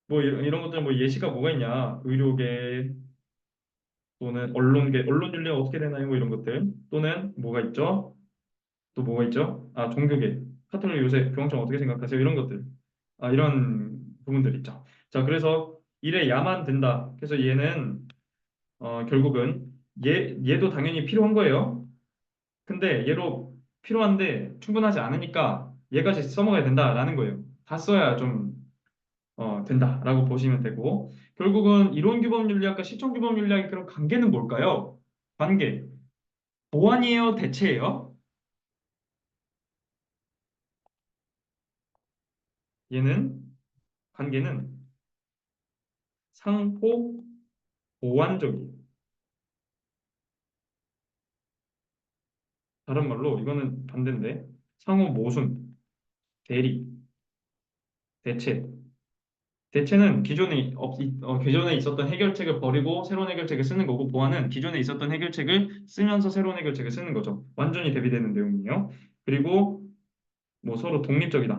뭐 이런 것들 뭐 예시가 뭐가 있냐? 의료계 또는 언론 윤리가 어떻게 되나요? 뭐 이런 것들 또는 뭐가 있죠? 또 뭐가 있죠? 종교계. 카톨릭 요새 교황청 어떻게 생각하세요? 이런 것들. 이런 부분들 있죠. 자, 그래서 이래 야만 된다. 그래서 얘는 결국은 얘도 당연히 필요한 거예요. 근데 얘로 필요한데 충분하지 않으니까 얘까지 써먹어야 된다라는 거예요. 다 써야 좀 된다라고 보시면 되고 결국은 이론규범윤리학과 실천규범윤리학의 그런 관계는 뭘까요? 관계 보완이에요, 대체예요? 얘는 관계는 상호 보완적이에요. 다른 말로 이거는 반대인데 상호 모순, 대리, 대체. 대체는 기존에 있었던 해결책을 버리고 새로운 해결책을 쓰는 거고 보완은 기존에 있었던 해결책을 쓰면서 새로운 해결책을 쓰는 거죠. 완전히 대비되는 내용이에요. 그리고 뭐 서로 독립적이다.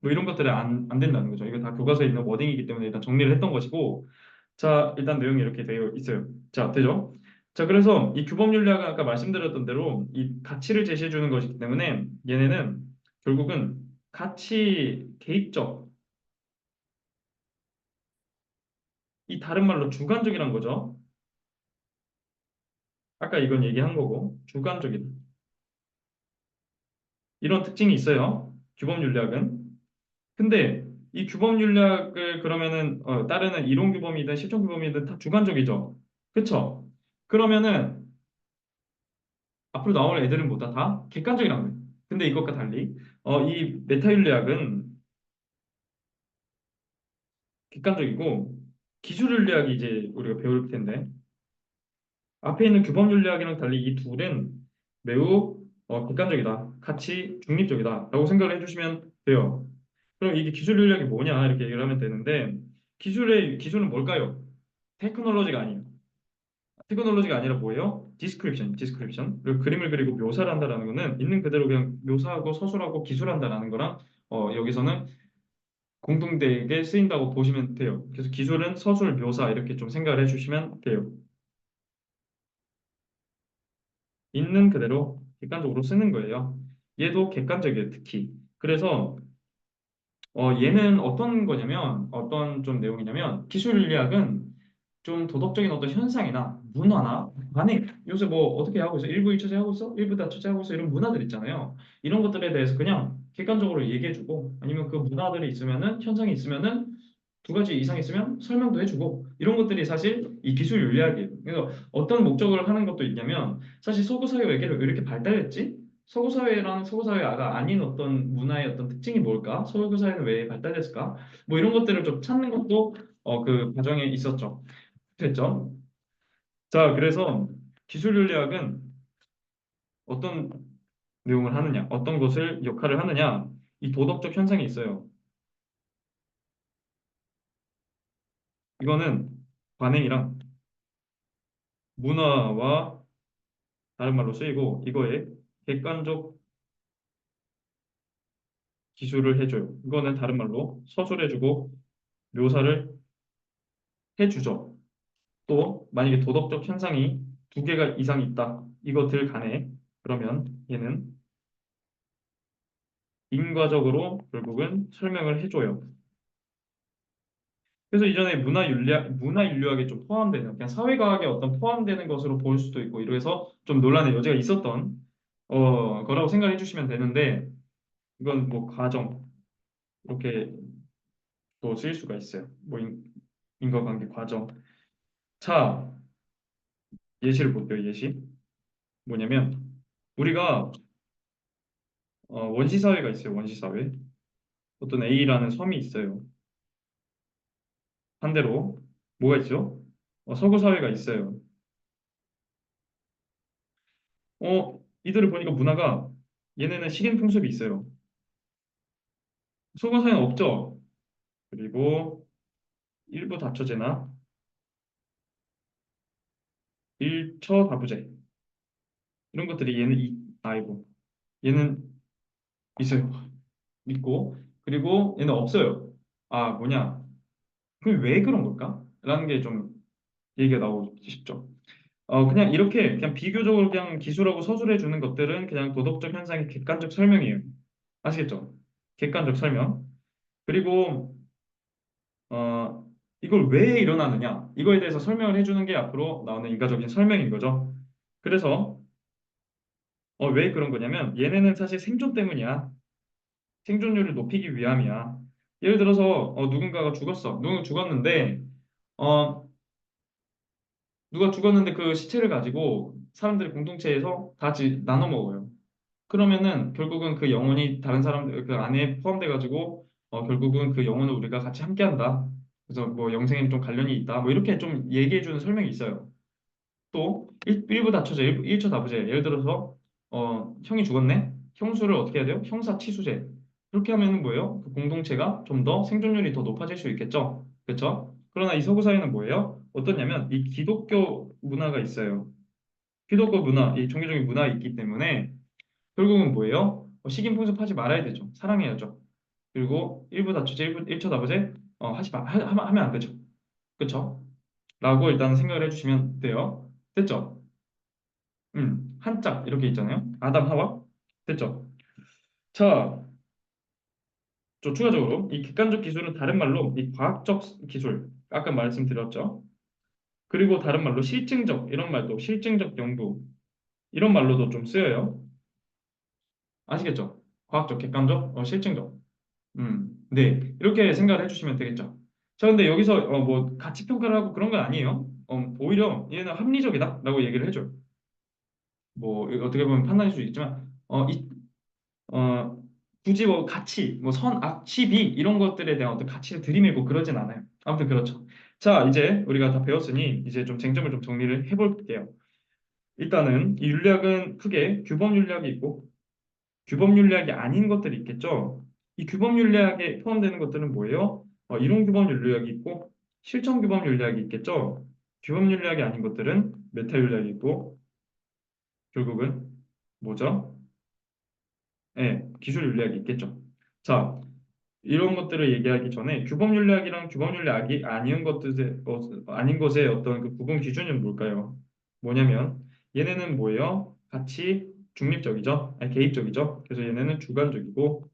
뭐 이런 것들은 안 된다는 거죠. 이거 다 교과서에 있는 워딩이기 때문에 일단 정리를 했던 것이고 자, 일단 내용이 이렇게 되어 있어요. 자, 되죠? 자, 그래서 이 규범윤리학은 아까 말씀드렸던 대로 이 가치를 제시해 주는 것이기 때문에 얘네는 결국은 가치 개입적, 이 다른 말로 주관적이란 거죠. 아까 이건 얘기한 거고 주관적이다. 이런 특징이 있어요. 규범윤리학은. 근데 이 규범윤리학을 그러면은 따르는 이론규범이든 실천규범이든 다 주관적이죠. 그쵸? 그러면은 앞으로 나올 애들은 뭐다? 다 객관적이라는 거예요. 근데 이것과 달리 이 메타윤리학은 객관적이고 기술윤리학이 이제 우리가 배울 텐데 앞에 있는 규범윤리학이랑 달리 이 둘은 매우 객관적이다. 가치 중립적이다라고 생각을 해주시면 돼요. 그럼 이게 기술윤리학이 뭐냐 이렇게 얘기를 하면 되는데 기술은 뭘까요? 테크놀로지가 아니에요. 테크놀로지가 아니라 뭐예요? 디스크립션. 그리고 그림을 그리고 묘사를 한다라는 거는 있는 그대로 그냥 묘사하고 서술하고 기술한다라는 거랑 여기서는 공동되게 쓰인다고 보시면 돼요. 그래서 기술은 서술, 묘사 이렇게 좀 생각을 해주시면 돼요. 있는 그대로 객관적으로 쓰는 거예요. 얘도 객관적이에요, 특히. 그래서 얘는 어떤 거냐면 어떤 좀 내용이냐면 기술인리학은 좀 도덕적인 어떤 현상이나 문화나 관행 요새 뭐 어떻게 하고 있어? 일부 일처제 하고 있어? 일부 다처제 하고 있어? 이런 문화들 있잖아요. 이런 것들에 대해서 그냥 객관적으로 얘기해주고 아니면 그 문화들이 있으면은 현상이 있으면은 두 가지 이상 있으면 설명도 해주고 이런 것들이 사실 이 기술 윤리학이에요. 그래서 어떤 목적을 하는 것도 있냐면 사실 서구 사회 외교를 왜 이렇게 발달했지? 서구 사회랑 서구 사회가 아닌 어떤 문화의 어떤 특징이 뭘까? 서구 사회는 왜 발달했을까? 뭐 이런 것들을 좀 찾는 것도 그 과정에 있었죠. 됐죠? 자, 그래서 기술 윤리학은 어떤 내용을 하느냐, 어떤 것을 역할을 하느냐, 이 도덕적 현상이 있어요. 이거는 관행이랑 문화와 다른 말로 쓰이고 이거에 객관적 기술을 해줘요. 이거는 다른 말로 서술해주고 묘사를 해주죠. 또 만약에 도덕적 현상이 두 개가 이상 있다. 이것들 간에 그러면 얘는 인과적으로 결국은 설명을 해줘요. 그래서 이전에 문화인류학에 좀 포함되는 그냥 사회과학에 어떤 포함되는 것으로 볼 수도 있고 이래서 좀 논란의 여지가 있었던 거라고 생각해 주시면 되는데 이건 뭐 과정 이렇게 또 쓰일 수가 있어요. 뭐 인과관계 과정. 자, 예시를 볼게요. 예시. 뭐냐면 우리가 원시사회가 있어요. 원시사회. 어떤 A라는 섬이 있어요. 반대로 뭐가 있죠? 서구사회가 있어요. 이들을 보니까 문화가 얘네는 식인풍습이 있어요. 서구사회는 없죠. 그리고 일부 다처제나 일처다부제 이런 것들이 아이고 얘는 있어요. 있고 그리고 얘는 없어요. 아 뭐냐? 그럼 왜 그런 걸까? 라는 게 좀 얘기가 나오고 싶죠. 그냥 이렇게 그냥 비교적으로 그냥 기술하고 서술해 주는 것들은 그냥 도덕적 현상의 객관적 설명이에요. 아시겠죠? 객관적 설명. 그리고 이걸 왜 일어나느냐? 이거에 대해서 설명을 해주는 게 앞으로 나오는 인과적인 설명인 거죠. 그래서 왜 그런 거냐면 얘네는 사실 생존 때문이야. 생존율을 높이기 위함이야. 예를 들어서 누군가가 죽었어. 누군 죽었는데 어, 누가 죽었는데 그 시체를 가지고 사람들이 공동체에서 다 같이 나눠 먹어요. 그러면은 결국은 그 영혼이 다른 사람들 그 안에 포함돼 가지고 결국은 그 영혼을 우리가 같이 함께한다. 그래서 뭐 영생에는 좀 관련이 있다. 뭐 이렇게 좀 얘기해 주는 설명이 있어요. 또 일부 다처제, 일처 다부제. 예를 들어서 형이 죽었네. 형수를 어떻게 해야 돼요? 형사치수제. 그렇게 하면은 뭐예요? 그 공동체가 좀 더 생존율이 더 높아질 수 있겠죠. 그렇죠? 그러나 이 서구 사회는 뭐예요? 어떠냐면 이 기독교 문화가 있어요. 기독교 문화, 이 종교적인 문화가 있기 때문에 결국은 뭐예요? 식인폭력하지 말아야 되죠. 사랑해야죠. 그리고 일부 다처제, 일처 다부제 하면 안 되죠. 그렇죠? 라고 일단 생각을 해주시면 돼요. 됐죠? 한짝 이렇게 있잖아요. 아담 하와. 됐죠? 자, 또 추가적으로 이 객관적 기술은 다른 말로 이 과학적 기술, 아까 말씀드렸죠. 그리고 다른 말로 실증적 이런 말도 실증적 연구 이런 말로도 좀 쓰여요. 아시겠죠? 과학적, 객관적, 실증적. 네, 이렇게 생각을 해주시면 되겠죠. 자, 근데 여기서 뭐 가치 평가를 하고 그런 건 아니에요. 오히려 얘는 합리적이다라고 얘기를 해줘요. 뭐 이거 어떻게 보면 판단일 수 있지만 어, 굳이 뭐 가치, 뭐 선, 악, 시, 비 이런 것들에 대한 어떤 가치를 들이밀고 그러진 않아요. 아무튼 그렇죠. 자, 이제 우리가 다 배웠으니 이제 좀 쟁점을 좀 정리를 해볼게요. 일단은 이 윤리학은 크게 규범 윤리학이 있고 규범 윤리학이 아닌 것들이 있겠죠. 이 규범 윤리학에 포함되는 것들은 뭐예요? 이론 규범 윤리학이 있고 실천 규범 윤리학이 있겠죠. 규범 윤리학이 아닌 것들은 메타 윤리학이 있고 결국은 뭐죠? 예, 기술 윤리학이 있겠죠. 자, 이런 것들을 얘기하기 전에 규범 윤리학이랑 규범 윤리학이 아닌 것의 어떤 그 구분 기준은 뭘까요? 뭐냐면 얘네는 뭐예요? 같이 중립적이죠? 아니 개입적이죠? 그래서 얘네는 주관적이고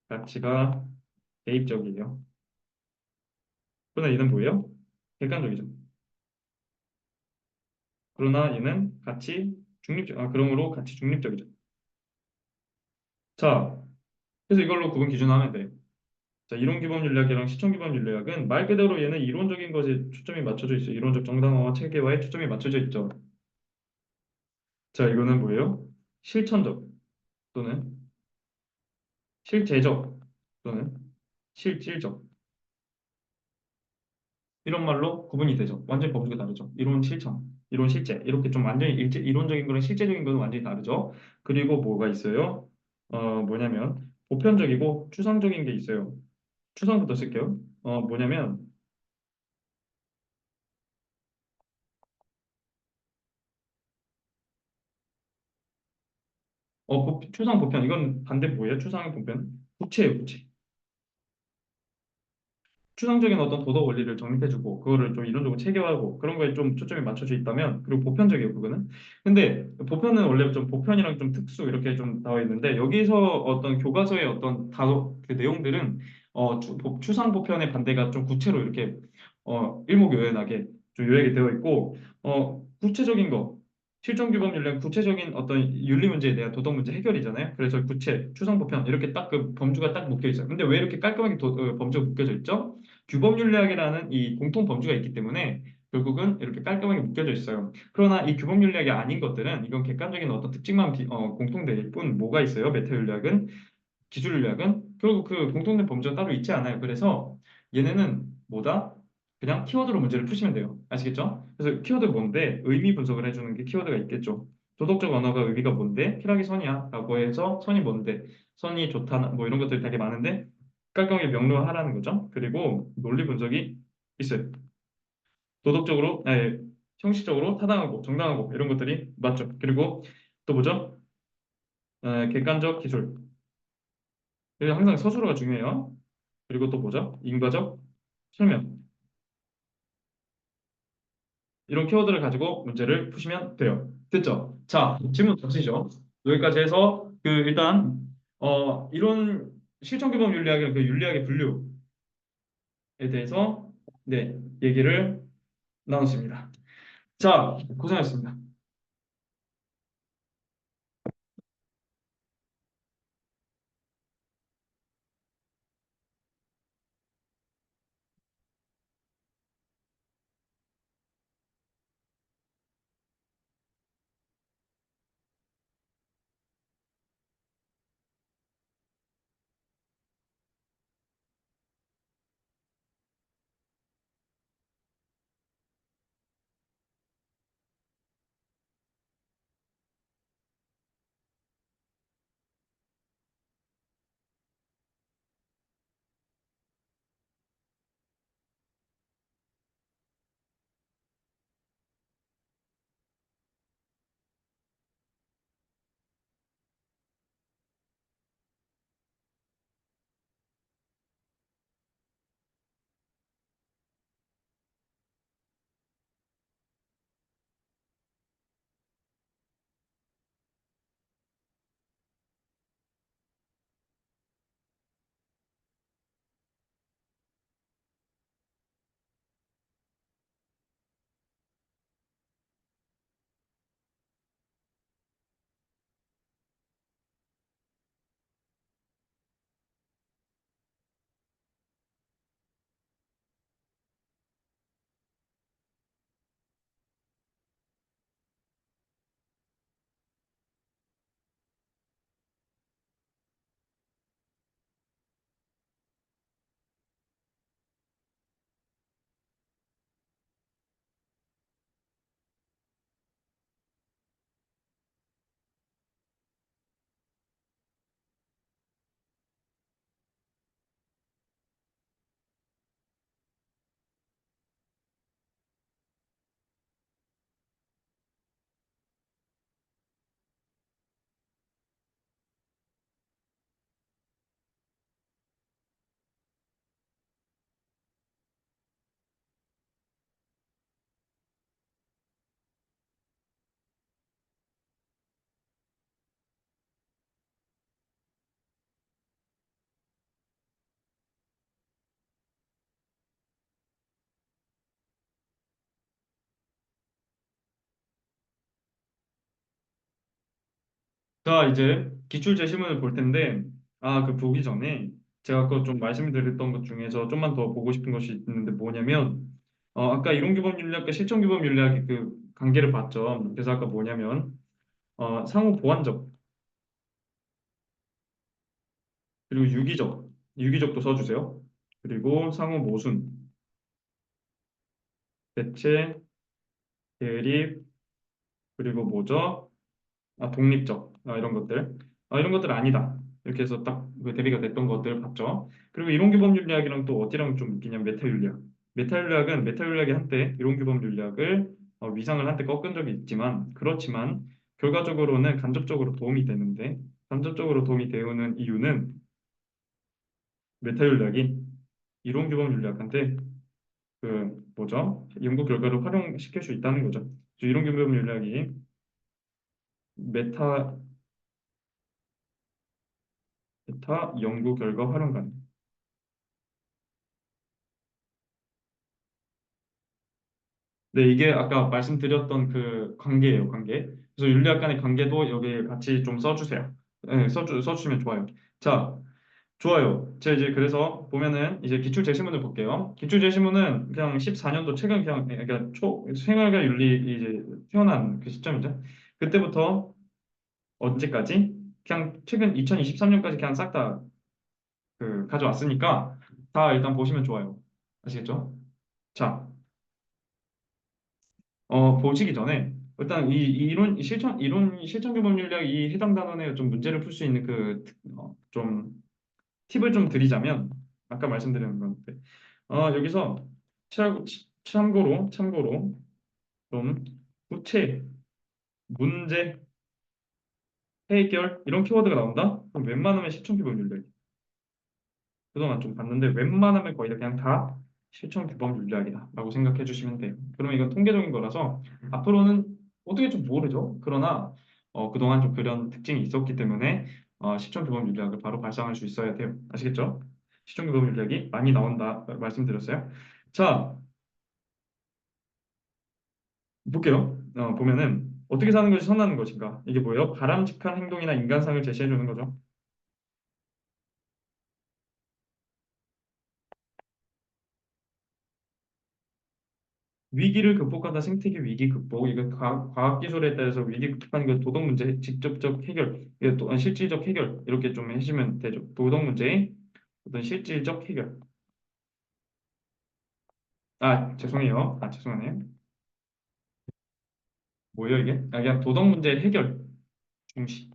가치가 개입적이에요. 그러나 얘는 뭐예요? 객관적이죠. 그러나 얘는 그러므로 같이 중립적이죠. 자, 그래서 이걸로 구분 기준하면 돼. 자, 이론 기본 윤리학이랑 시청 기본 윤리학은 말 그대로 얘는 이론적인 것에 초점이 맞춰져 있어요. 이론적 정당화와 체계화에 초점이 맞춰져 있죠. 자, 이거는 뭐예요? 실천적 또는 실제적 또는 실질적 이런 말로 구분이 되죠. 완전히 범주가 다르죠. 이론 실천, 이론 실제 이렇게 좀 완전히 이론적인 거랑 실제적인 거는 완전히 다르죠. 그리고 뭐가 있어요? 뭐냐면 보편적이고 추상적인 게 있어요. 추상부터 쓸게요. 뭐냐면 추상 보편 이건 반대 뭐예요? 추상의 보편 구체예요, 구체. 추상적인 어떤 도덕 원리를 정립해주고 그거를 좀 이론적으로 체계화하고 그런 거에 좀 초점이 맞춰져 있다면 그리고 보편적이에요 그거는. 근데 보편은 원래 좀 보편이랑 좀 특수 이렇게 좀 나와 있는데 여기서 어떤 교과서의 어떤 그 내용들은 추상 보편의 반대가 좀 구체로 이렇게 일목요연하게 좀 요약이 되어 있고 구체적인 거 실존 규범 윤리는 구체적인 어떤 윤리 문제에 대한 도덕 문제 해결이잖아요. 그래서 구체, 추상 보편 이렇게 딱 그 범주가 딱 묶여 있어요. 근데 왜 이렇게 깔끔하게 범주가 묶여져 있죠? 규범 윤리학이라는 이 공통 범주가 있기 때문에 결국은 이렇게 깔끔하게 묶여져 있어요. 그러나 이 규범 윤리학이 아닌 것들은 이건 객관적인 어떤 특징만 공통될 뿐 뭐가 있어요? 메타 윤리학은 기술 윤리학은 결국 그 공통된 범주가 따로 있지 않아요. 그래서 얘네는 뭐다? 그냥 키워드로 문제를 푸시면 돼요. 아시겠죠? 그래서 키워드 뭔데? 의미 분석을 해주는 게 키워드가 있겠죠. 도덕적 언어가 의미가 뭔데? 쾌락이 선이야. 라고 해서 선이 뭔데? 선이 좋다. 뭐 이런 것들이 되게 많은데 깔끔하게 명료하라는 거죠. 그리고 논리 분석이 있어요. 도덕적으로, 아니, 형식적으로 타당하고 정당하고 이런 것들이 맞죠. 그리고 또 뭐죠? 객관적 기술. 그래서 항상 서술어가 중요해요. 그리고 또 뭐죠? 인과적 설명. 이런 키워드를 가지고 문제를 푸시면 돼요. 됐죠? 자, 질문 던지죠. 여기까지 해서 그 일단 이론 실천 규범 윤리학의 그 윤리학의 분류 대해서 네, 얘기를 나눴습니다. 자, 고생하셨습니다. 자, 이제 기출 제시문을 볼 텐데, 그 보기 전에 제가 아까 좀 말씀드렸던 것 중에서 좀만 더 보고 싶은 것이 있는데 뭐냐면, 아까 이론규범윤리학과 실천규범윤리학의 그 관계를 봤죠. 그래서 아까 뭐냐면, 상호 보완적, 그리고 유기적도 써주세요. 그리고 상호 모순, 대체, 대립, 그리고 뭐죠? 독립적, 이런 것들. 이런 것들 아니다. 이렇게 해서 딱 그 대비가 됐던 것들 봤죠. 그리고 이론규범윤리학이랑 또 어디랑 좀 웃기냐면 메타윤리학. 메타윤리학은 메타윤리학이 한때 이론규범윤리학을 위상을 한때 꺾은 적이 있지만 그렇지만 결과적으로는 간접적으로 도움이 되는데 간접적으로 도움이 되는 이유는 메타윤리학이 이론규범윤리학한테 그 뭐죠? 연구 결과를 활용시킬 수 있다는 거죠. 이론규범윤리학이 메타 연구 결과 활용관. 네, 이게 아까 말씀드렸던 그 관계예요, 관계. 그래서 윤리학 간의 관계도 여기 같이 좀 써주세요. 네, 써주시면 좋아요. 자, 좋아요. 제가 이제 그래서 보면은 이제 기출 제시문을 볼게요. 기출 제시문은 그냥 14년도 최근 그냥 그러니까 생활과 윤리 이제 태어난 그 시점이죠. 그때부터 언제까지? 그냥 최근 2023년까지 그냥 싹 다 그 가져왔으니까 다 일단 보시면 좋아요. 아시겠죠? 자. 보시기 전에 일단 이 이론 실천 규범 윤리학 이 해당 단원에 좀 문제를 풀 수 있는 좀 팁을 좀 드리자면 아까 말씀드린 건데 여기서 참고로 좀 구체, 문제, 해결 이런 키워드가 나온다? 그럼 웬만하면 실천 규범 윤리학 그동안 좀 봤는데 웬만하면 거의 다 그냥 다 실천 규범 윤리학이다라고 생각해 주시면 돼요. 그러면 이건 통계적인 거라서 앞으로는 어떻게 좀 모르죠. 그러나 그동안 좀 그런 특징이 있었기 때문에 실천 규범 윤리학을 바로 발상할 수 있어야 돼요. 아시겠죠? 실존규범 윤리학이 많이 나온다 말씀드렸어요. 자, 볼게요. 보면은 어떻게 사는 것이 선하는 것인가? 이게 뭐예요? 바람직한 행동이나 인간상을 제시해 주는 거죠. 위기를 극복한다. 생태계 위기 극복. 이거 과학기술에 따라서 위기 극복하는 게 도덕 문제 직접적 해결, 이게 또 실질적 해결 이렇게 좀 해주시면 되죠. 도덕 문제의 어떤 실질적 해결. 아, 죄송해요. 아, 죄송하네요. 뭐예요 이게? 아, 그냥 도덕 문제 해결 중시라고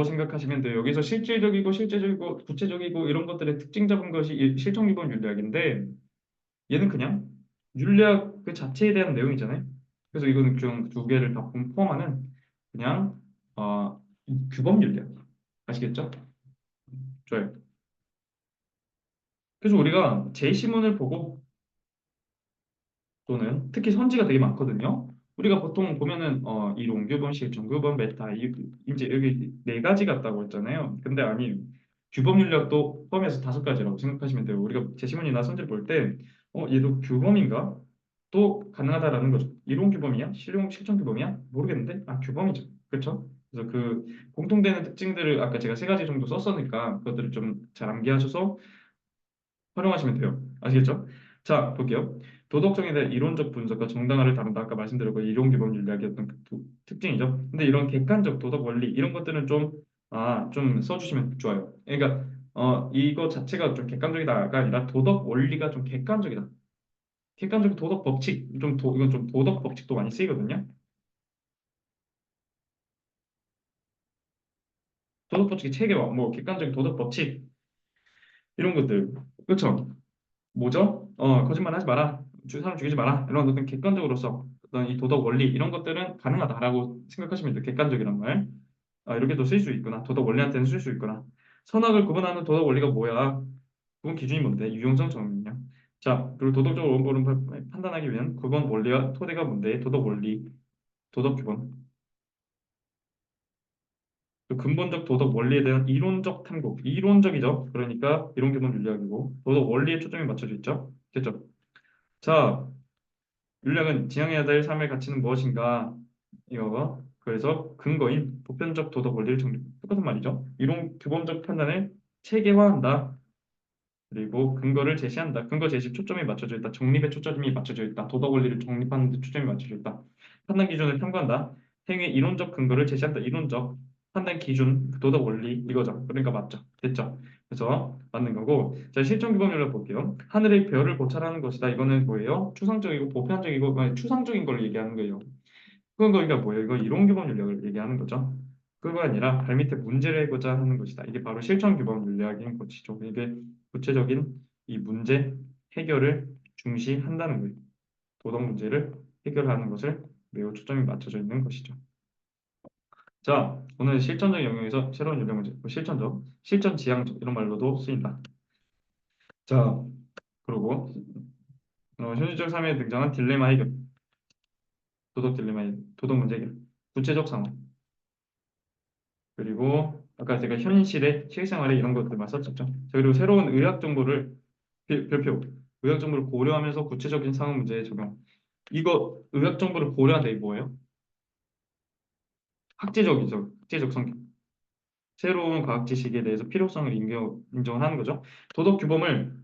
생각하시면 돼요. 여기서 실질적이고 실제적이고 구체적이고 이런 것들의 특징 잡은 것이 이 실존기본 윤리학인데 얘는 그냥 윤리학 그 자체에 대한 내용이잖아요. 그래서 이거는 좀 두 개를 다 포함하는 그냥 이 규범 윤리학. 아시겠죠? 좋아요. 그래서 우리가 제시문을 보고 또는 특히 선지가 되게 많거든요. 우리가 보통 보면은 이론규범, 실존규범, 메타 이제 여기 네 가지 같다고 했잖아요. 근데 아니 규범 윤리학도 포함해서 다섯 가지라고 생각하시면 돼요. 우리가 제시문이나 선지를 볼 때 얘도 규범인가? 또 가능하다라는 거죠. 이론 규범이야? 실존 규범이야? 모르겠는데 규범이죠. 그렇죠? 그래서 그 공통되는 특징들을 아까 제가 세 가지 정도 썼으니까 그것들을 좀 잘 암기하셔서 활용하시면 돼요. 아시겠죠? 자, 볼게요. 도덕성에 대한 이론적 분석과 정당화를 다룬다. 아까 말씀드렸고 이론 기본 윤리학의 어떤 특징이죠. 근데 이런 객관적 도덕 원리 이런 것들은 좀 써주시면 좋아요. 그러니까 이거 자체가 좀 객관적이다가 아니라 도덕 원리가 좀 객관적이다. 객관적 도덕 법칙 이건 좀 도덕 법칙도 많이 쓰이거든요. 도덕 법칙 체계와 뭐 객관적인 도덕 법칙 이런 것들 그렇죠? 뭐죠? 거짓말 하지 마라. 사람 죽이지 마라. 이런 어떤 객관적으로서 어떤 이 도덕 원리 이런 것들은 가능하다라고 생각하시면 돼요. 객관적이란 말. 이렇게도 쓸 수 있구나. 도덕 원리한테는 쓸 수 있구나. 선악을 구분하는 도덕 원리가 뭐야? 그건 기준이 뭔데? 유용성 정의냐? 자, 그리고 도덕적 원본을 판단하기 위한 구본 원리와 토대가 뭔데? 도덕 원리, 도덕 규범. 그 근본적 도덕 원리에 대한 이론적 탐구. 이론적이죠. 그러니까 이론 기본 윤리학이고 도덕 원리에 초점이 맞춰져 있죠. 됐죠? 자, 윤리학은 지향해야 될 삶의 가치는 무엇인가? 이거 그래서 근거인 보편적 도덕 원리를 정립. 똑같은 말이죠. 이론 규범적 판단을 체계화한다. 그리고 근거를 제시한다. 근거 제시 초점이 맞춰져 있다. 정립에 초점이 맞춰져 있다. 도덕 원리를 정립하는 데 초점이 맞춰져 있다. 판단 기준을 탐구한다. 행위 이론적 근거를 제시한다. 이론적 판단 기준, 도덕 원리 이거죠. 그러니까 맞죠. 됐죠. 그래서 맞는 거고. 자, 실존 규범률을 볼게요. 하늘의 별을 고찰하는 것이다. 이거는 뭐예요? 추상적이고 보편적이고 추상적인 걸 얘기하는 거예요. 그건 그러니까 뭐예요? 이거 이론 규범 윤리학을 얘기하는 거죠. 그거 아니라 발밑에 문제를 해보자 하는 것이다. 이게 바로 실천 규범 윤리학인 것이죠. 이게 구체적인 이 문제 해결을 중시한다는 거예요. 도덕 문제를 해결하는 것을 매우 초점이 맞춰져 있는 것이죠. 자, 오늘 실전적 영역에서 새로운 유형 문제, 실전적, 실전 지향적 이런 말로도 쓰인다. 자, 그리고 현실적 삶에 등장한 딜레마 해결, 도덕 딜레마 해결, 도덕 문제 해결, 구체적 상황. 그리고 아까 제가 현실의 실생활에 이런 것들만 썼었죠. 자, 그리고 새로운 의학 정보를 별표, 의학 정보를 고려하면서 구체적인 상황 문제에 적용. 이거 의학 정보를 고려한다 이 뭐예요? 학제적이죠. 학제적 성격. 새로운 과학 지식에 대해서 필요성을 인정을 하는 거죠. 도덕 규범을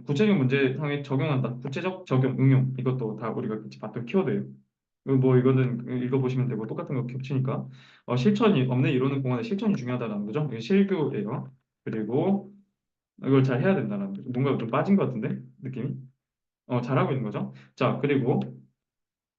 구체적 문제 상에 적용한다. 구체적 적용, 응용. 이것도 다 우리가 같이 봤던 키워드예요. 뭐 이거는 읽어보시면 되고 똑같은 거 겹치니까 실천이 없는 이론은 공안의 실천이 중요하다는 거죠. 이게 실교예요. 그리고 이걸 잘 해야 된다는 거죠. 뭔가 좀 빠진 것 같은데 느낌이 잘하고 있는 거죠. 자 그리고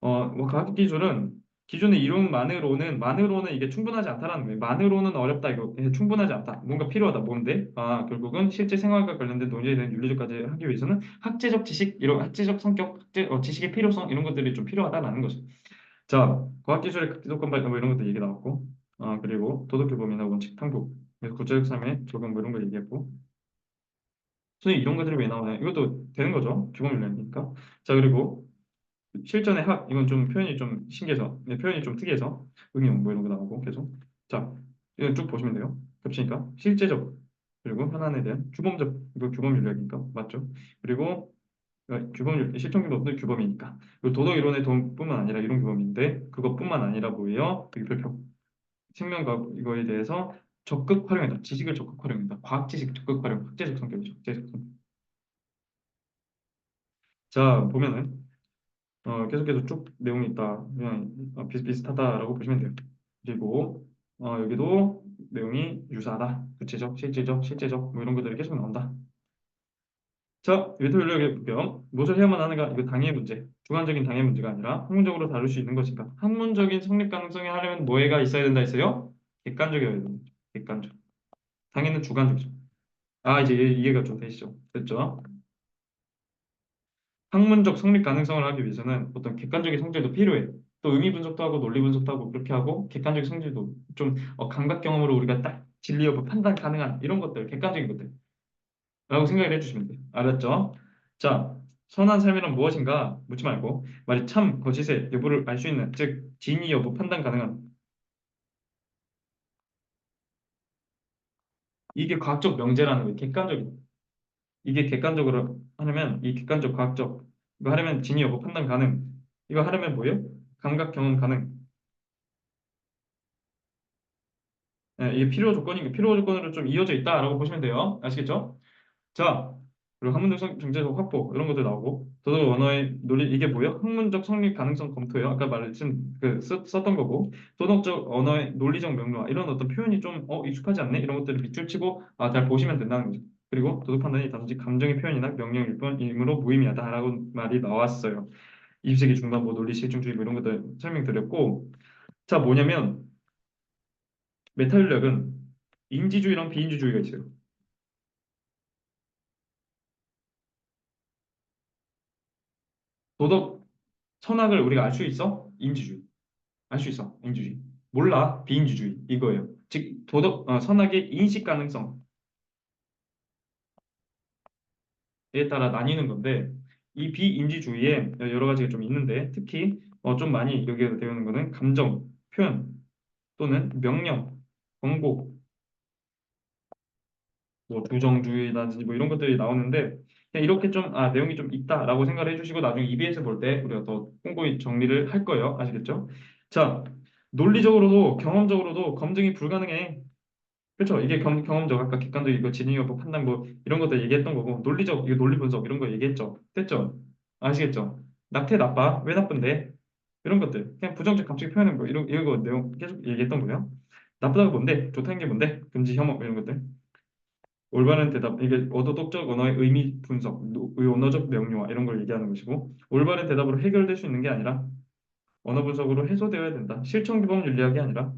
뭐 과학 기술은 기존의 이론만으로는 이게 충분하지 않다라는 거예요. 만으로는 어렵다 이거 충분하지 않다. 뭔가 필요하다. 뭔데? 결국은 실제 생활과 관련된 논리에 대한 윤리적까지 하기 위해서는 학제적 지식 이런 학제적 성격, 지식의 필요성 이런 것들이 좀 필요하다라는 거죠. 자, 과학기술의 극대도권 발전 뭐 이런 것도 얘기 나왔고, 그리고 도덕교범이나 원칙 탐구, 그래서 구체적 삶의 적용 뭐 이런 거 얘기했고, 선생님 이런 것들이 왜 나오냐? 이것도 되는 거죠. 규범 윤리니까. 자, 그리고 실전의 학, 이건 좀 표현이 좀 신기해서, 표현이 좀 특이해서 응용 뭐 이런 거 나오고 계속. 자, 이건 쭉 보시면 돼요. 겹치니까 실제적. 그리고 현안에 대한 규범적, 이거 규범 윤리학이니까 맞죠? 그리고 실존 규범도 규범이니까. 그리고 도덕 이론의 도움뿐만 아니라 이론 규범인데 그것뿐만 아니라 뭐예요? 여기 별표 생명과 이거에 대해서 적극 활용한다. 지식을 적극 활용한다. 과학 지식 적극 활용. 학제적 성격이죠. 학제적 성격. 자 보면은 계속해서 쭉 내용이 있다. 그냥 비슷비슷하다라고 보시면 돼요. 그리고 여기도 내용이 유사하다. 구체적, 실질적, 실제적 뭐 이런 것들이 계속 나온다. 자, 외부 인력의 불경. 무엇을 해야만 하는가? 이거 당위의 문제. 주관적인 당위의 문제가 아니라 학문적으로 다룰 수 있는 것인가? 학문적인 성립 가능성이 하려면 뭐가 있어야 된다 했어요? 객관적이어야 된다. 객관적. 당위는 주관적이죠. 아, 이제 이해가 좀 되시죠? 됐죠? 학문적 성립 가능성을 하기 위해서는 어떤 객관적인 성질도 필요해. 또 의미 분석도 하고 논리 분석도 하고 그렇게 하고 객관적인 성질도 좀 감각 경험으로 우리가 딱 진리 여부 판단 가능한 이런 것들, 객관적인 것들라고 생각을 해주시면 돼요. 알았죠? 자, 선한 삶이란 무엇인가 묻지 말고 말이 참, 거짓의 여부를 알 수 있는 즉 진위 여부 판단 가능한 이게 과학적 명제라는 거예요. 객관적인 이게 객관적으로 하려면 이 객관적 과학적 이거 하려면 진위 여부 판단 가능 이거 하려면 뭐예요? 감각 경험 가능 이게 필요 조건인 필요 조건으로 좀 이어져 있다라고 보시면 돼요. 아시겠죠? 자, 그리고 학문적 정제적 확보 이런 것도 나오고 도덕 언어의 논리 이게 뭐예요? 학문적 성립 가능성 검토예요. 아까 말씀 썼던 거고 도덕적 언어의 논리적 명료화 이런 어떤 표현이 좀 익숙하지 않네 이런 것들을 밑줄 치고 잘 보시면 된다는 거죠. 그리고 도덕 판단이 단지 감정의 표현이나 명령일 뿐이므로 무의미하다라고 말이 나왔어요. 20세기 중반 뭐 논리 실증주의 뭐 이런 것들 설명드렸고 자 뭐냐면 메타인력은 인지주의랑 비인지주의가 있어요. 도덕 선악을 우리가 알 수 있어? 인지주의. 알 수 있어. 인지주의. 몰라. 비인지주의. 이거예요. 즉 도덕 선악의 인식 가능성에 따라 나뉘는 건데 이 비인지주의에 여러 가지가 좀 있는데 특히 좀 많이 여기에 되어 있는 거는 감정, 표현 또는 명령, 권고, 뭐 부정주의라든지 뭐 이런 것들이 나오는데 그냥 이렇게 좀 내용이 좀 있다라고 생각을 해주시고 나중에 EBS 볼 때 우리가 더 꼼꼼히 정리를 할 거예요. 아시겠죠? 자, 논리적으로도 경험적으로도 검증이 불가능해. 그렇죠? 이게 경험적 아까 객관적 이거 진위 여부 판단 뭐 이런 것들 얘기했던 거고 논리적 이거 논리 분석 이런 거 얘기했죠. 됐죠? 아시겠죠? 낙태 나빠 왜 나쁜데 이런 것들 그냥 부정적 감정 표현한 거 이런 거 내용 계속 얘기했던 거예요. 나쁘다고 뭔데 좋다는 게 뭔데 금지 혐오 이런 것들 올바른 대답 이게 어도독적 언어의 의미 분석 언어적 명료화 이런 걸 얘기하는 것이고 올바른 대답으로 해결될 수 있는 게 아니라 언어 분석으로 해소되어야 된다. 실천 규범 윤리학이 아니라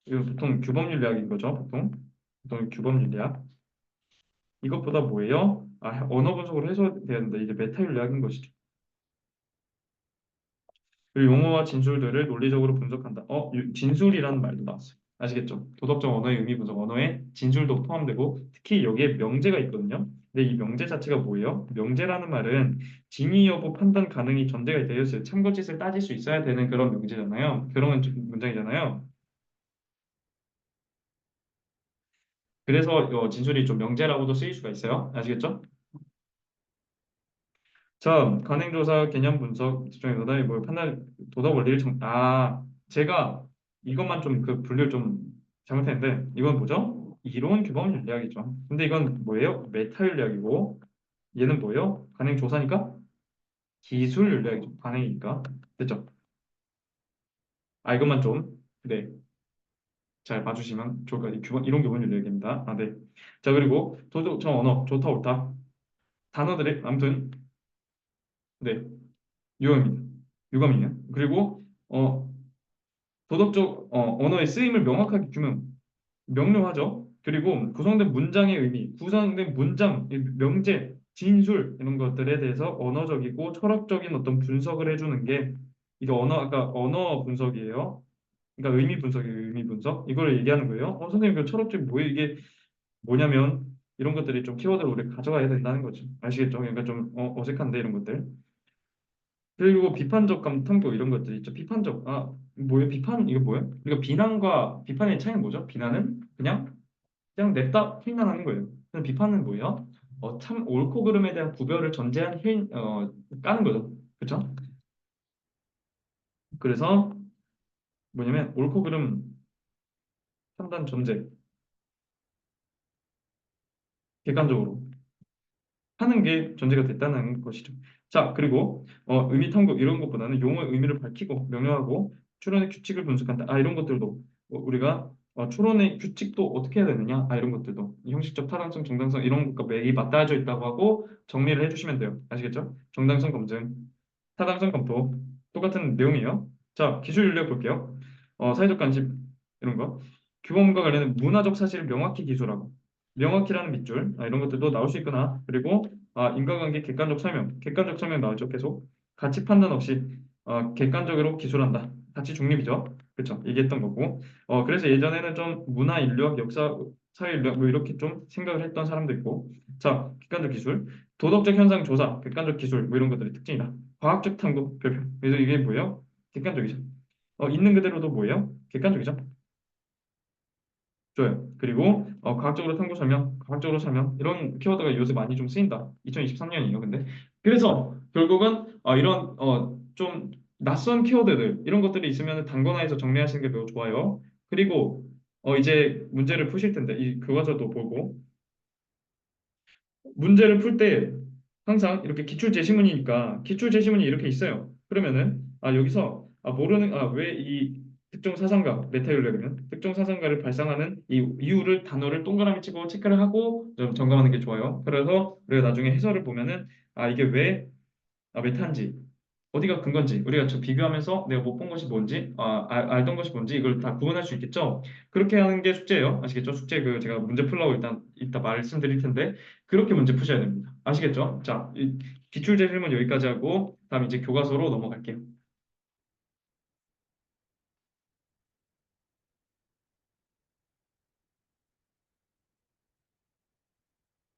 이거 보통 규범 윤리학인 거죠. 보통 규범 윤리학 이것보다 뭐예요? 언어 분석으로 해소돼야 된다. 이게 메타 윤리학인 것이죠. 그리고 용어와 진술들을 논리적으로 분석한다. 진술이라는 말도 나왔어요. 아시겠죠? 도덕적 언어의 의미 분석, 언어의 진술도 포함되고 특히 여기에 명제가 있거든요. 근데 이 명제 자체가 뭐예요? 명제라는 말은 진위 여부 판단 가능이 전제가 되어 있어요. 참고짓을 따질 수 있어야 되는 그런 명제잖아요. 그런 문장이잖아요. 그래서 진술이 좀 명제라고도 쓰일 수가 있어요. 아시겠죠? 자, 관행조사, 개념 분석, 집중의 노답이 뭐 판단, 도덕 원리를 제가 이것만 좀 그 분류를 좀 잘못했는데 이건 뭐죠? 이론 규범 윤리학이죠. 근데 이건 뭐예요? 메타 윤리학이고 얘는 뭐예요? 관행조사니까 기술 윤리학이죠. 관행이니까 됐죠? 이것만 좀 네, 잘 봐주시면 좋을 것 같아요. 이론 규범 윤리학입니다. 네. 자, 그리고 도덕적 언어 좋다 옳다 단어들의 아무튼 네, 유형입니다. 유감이에요. 그리고 도덕적 언어의 쓰임을 명확하게 명료하죠. 그리고 구성된 문장의 의미, 구성된 문장, 이 명제, 진술 이런 것들에 대해서 언어적이고 철학적인 어떤 분석을 해주는 게 이게 아까 언어 분석이에요. 그러니까 의미 분석이에요. 의미 분석. 이걸 얘기하는 거예요. 선생님 그 철학적 뭐예요? 이게 뭐냐면 이런 것들이 좀 키워드를 우리 가져가야 된다는 거죠. 아시겠죠? 그러니까 좀 어색한데 이런 것들. 그리고 비판적 탐구 이런 것들 있죠. 비판적 뭐예요? 비판 이게 뭐예요? 그러니까 비난과 비판의 차이는 뭐죠? 비난은 그냥 그냥 냅다 힐만 하는 거예요. 그럼 비판은 뭐예요? 참 옳고 그름에 대한 구별을 전제한 까는 거죠. 그렇죠? 그래서 뭐냐면 옳고 그름 판단 전제 객관적으로 하는 게 전제가 됐다는 것이죠. 자, 그리고 의미 탐구 이런 것보다는 용어의 의미를 밝히고 명료하고 추론의 규칙을 분석한다. 아, 이런 것들도 우리가 추론의 규칙도 어떻게 해야 되느냐? 아, 이런 것들도 이 형식적 타당성, 정당성 이런 것과 매이 맞닿아져 있다고 하고 정리를 해주시면 돼요. 아시겠죠? 정당성 검증, 타당성 검토 똑같은 내용이에요. 자, 기술 윤리 볼게요. 사회적 관심 이런 거 규범과 관련된 문화적 사실을 명확히 기술하고 명확히라는 밑줄 이런 것들도 나올 수 있구나. 그리고 인과관계 객관적 설명 나오죠. 계속 가치 판단 없이 객관적으로 기술한다. 가치 중립이죠. 그렇죠. 얘기했던 거고. 그래서 예전에는 좀 문화 인류학, 역사, 사회 인류학 뭐 이렇게 좀 생각을 했던 사람도 있고. 자, 객관적 기술, 도덕적 현상 조사, 객관적 기술 뭐 이런 것들이 특징이다. 과학적 탐구, 별표. 그래서 이게 뭐예요? 객관적이죠. 있는 그대로도 뭐예요? 객관적이죠. 좋아요. 그리고 과학적으로 탐구 설명, 과학적으로 설명 이런 키워드가 요새 많이 좀 쓰인다. 2023년이에요. 근데 그래서 결국은 이런 좀 낯선 키워드들 이런 것들이 있으면 단권화해서 정리하시는 게 매우 좋아요. 그리고 이제 문제를 푸실 텐데 이 교과서도 보고 문제를 풀 때 항상 이렇게 기출 제시문이니까 기출 제시문이 이렇게 있어요. 그러면은 여기서 모르는 왜 이 특정 사상가 메타윤리학이면 특정 사상가를 발상하는 이 이유를 단어를 동그라미 치고 체크를 하고 좀 점검하는 게 좋아요. 그래서 우리가 나중에 해설을 보면은 이게 왜 메타인지 어디가 근건지 우리가 저 비교하면서 내가 못 본 것이 뭔지 알던 것이 뭔지 이걸 다 구분할 수 있겠죠. 그렇게 하는 게 숙제예요. 아시겠죠? 숙제 그 제가 문제 풀라고 일단 이따 말씀드릴 텐데 그렇게 문제 푸셔야 됩니다. 아시겠죠? 자, 이 기출 제출문 여기까지 하고 다음 이제 교과서로 넘어갈게요.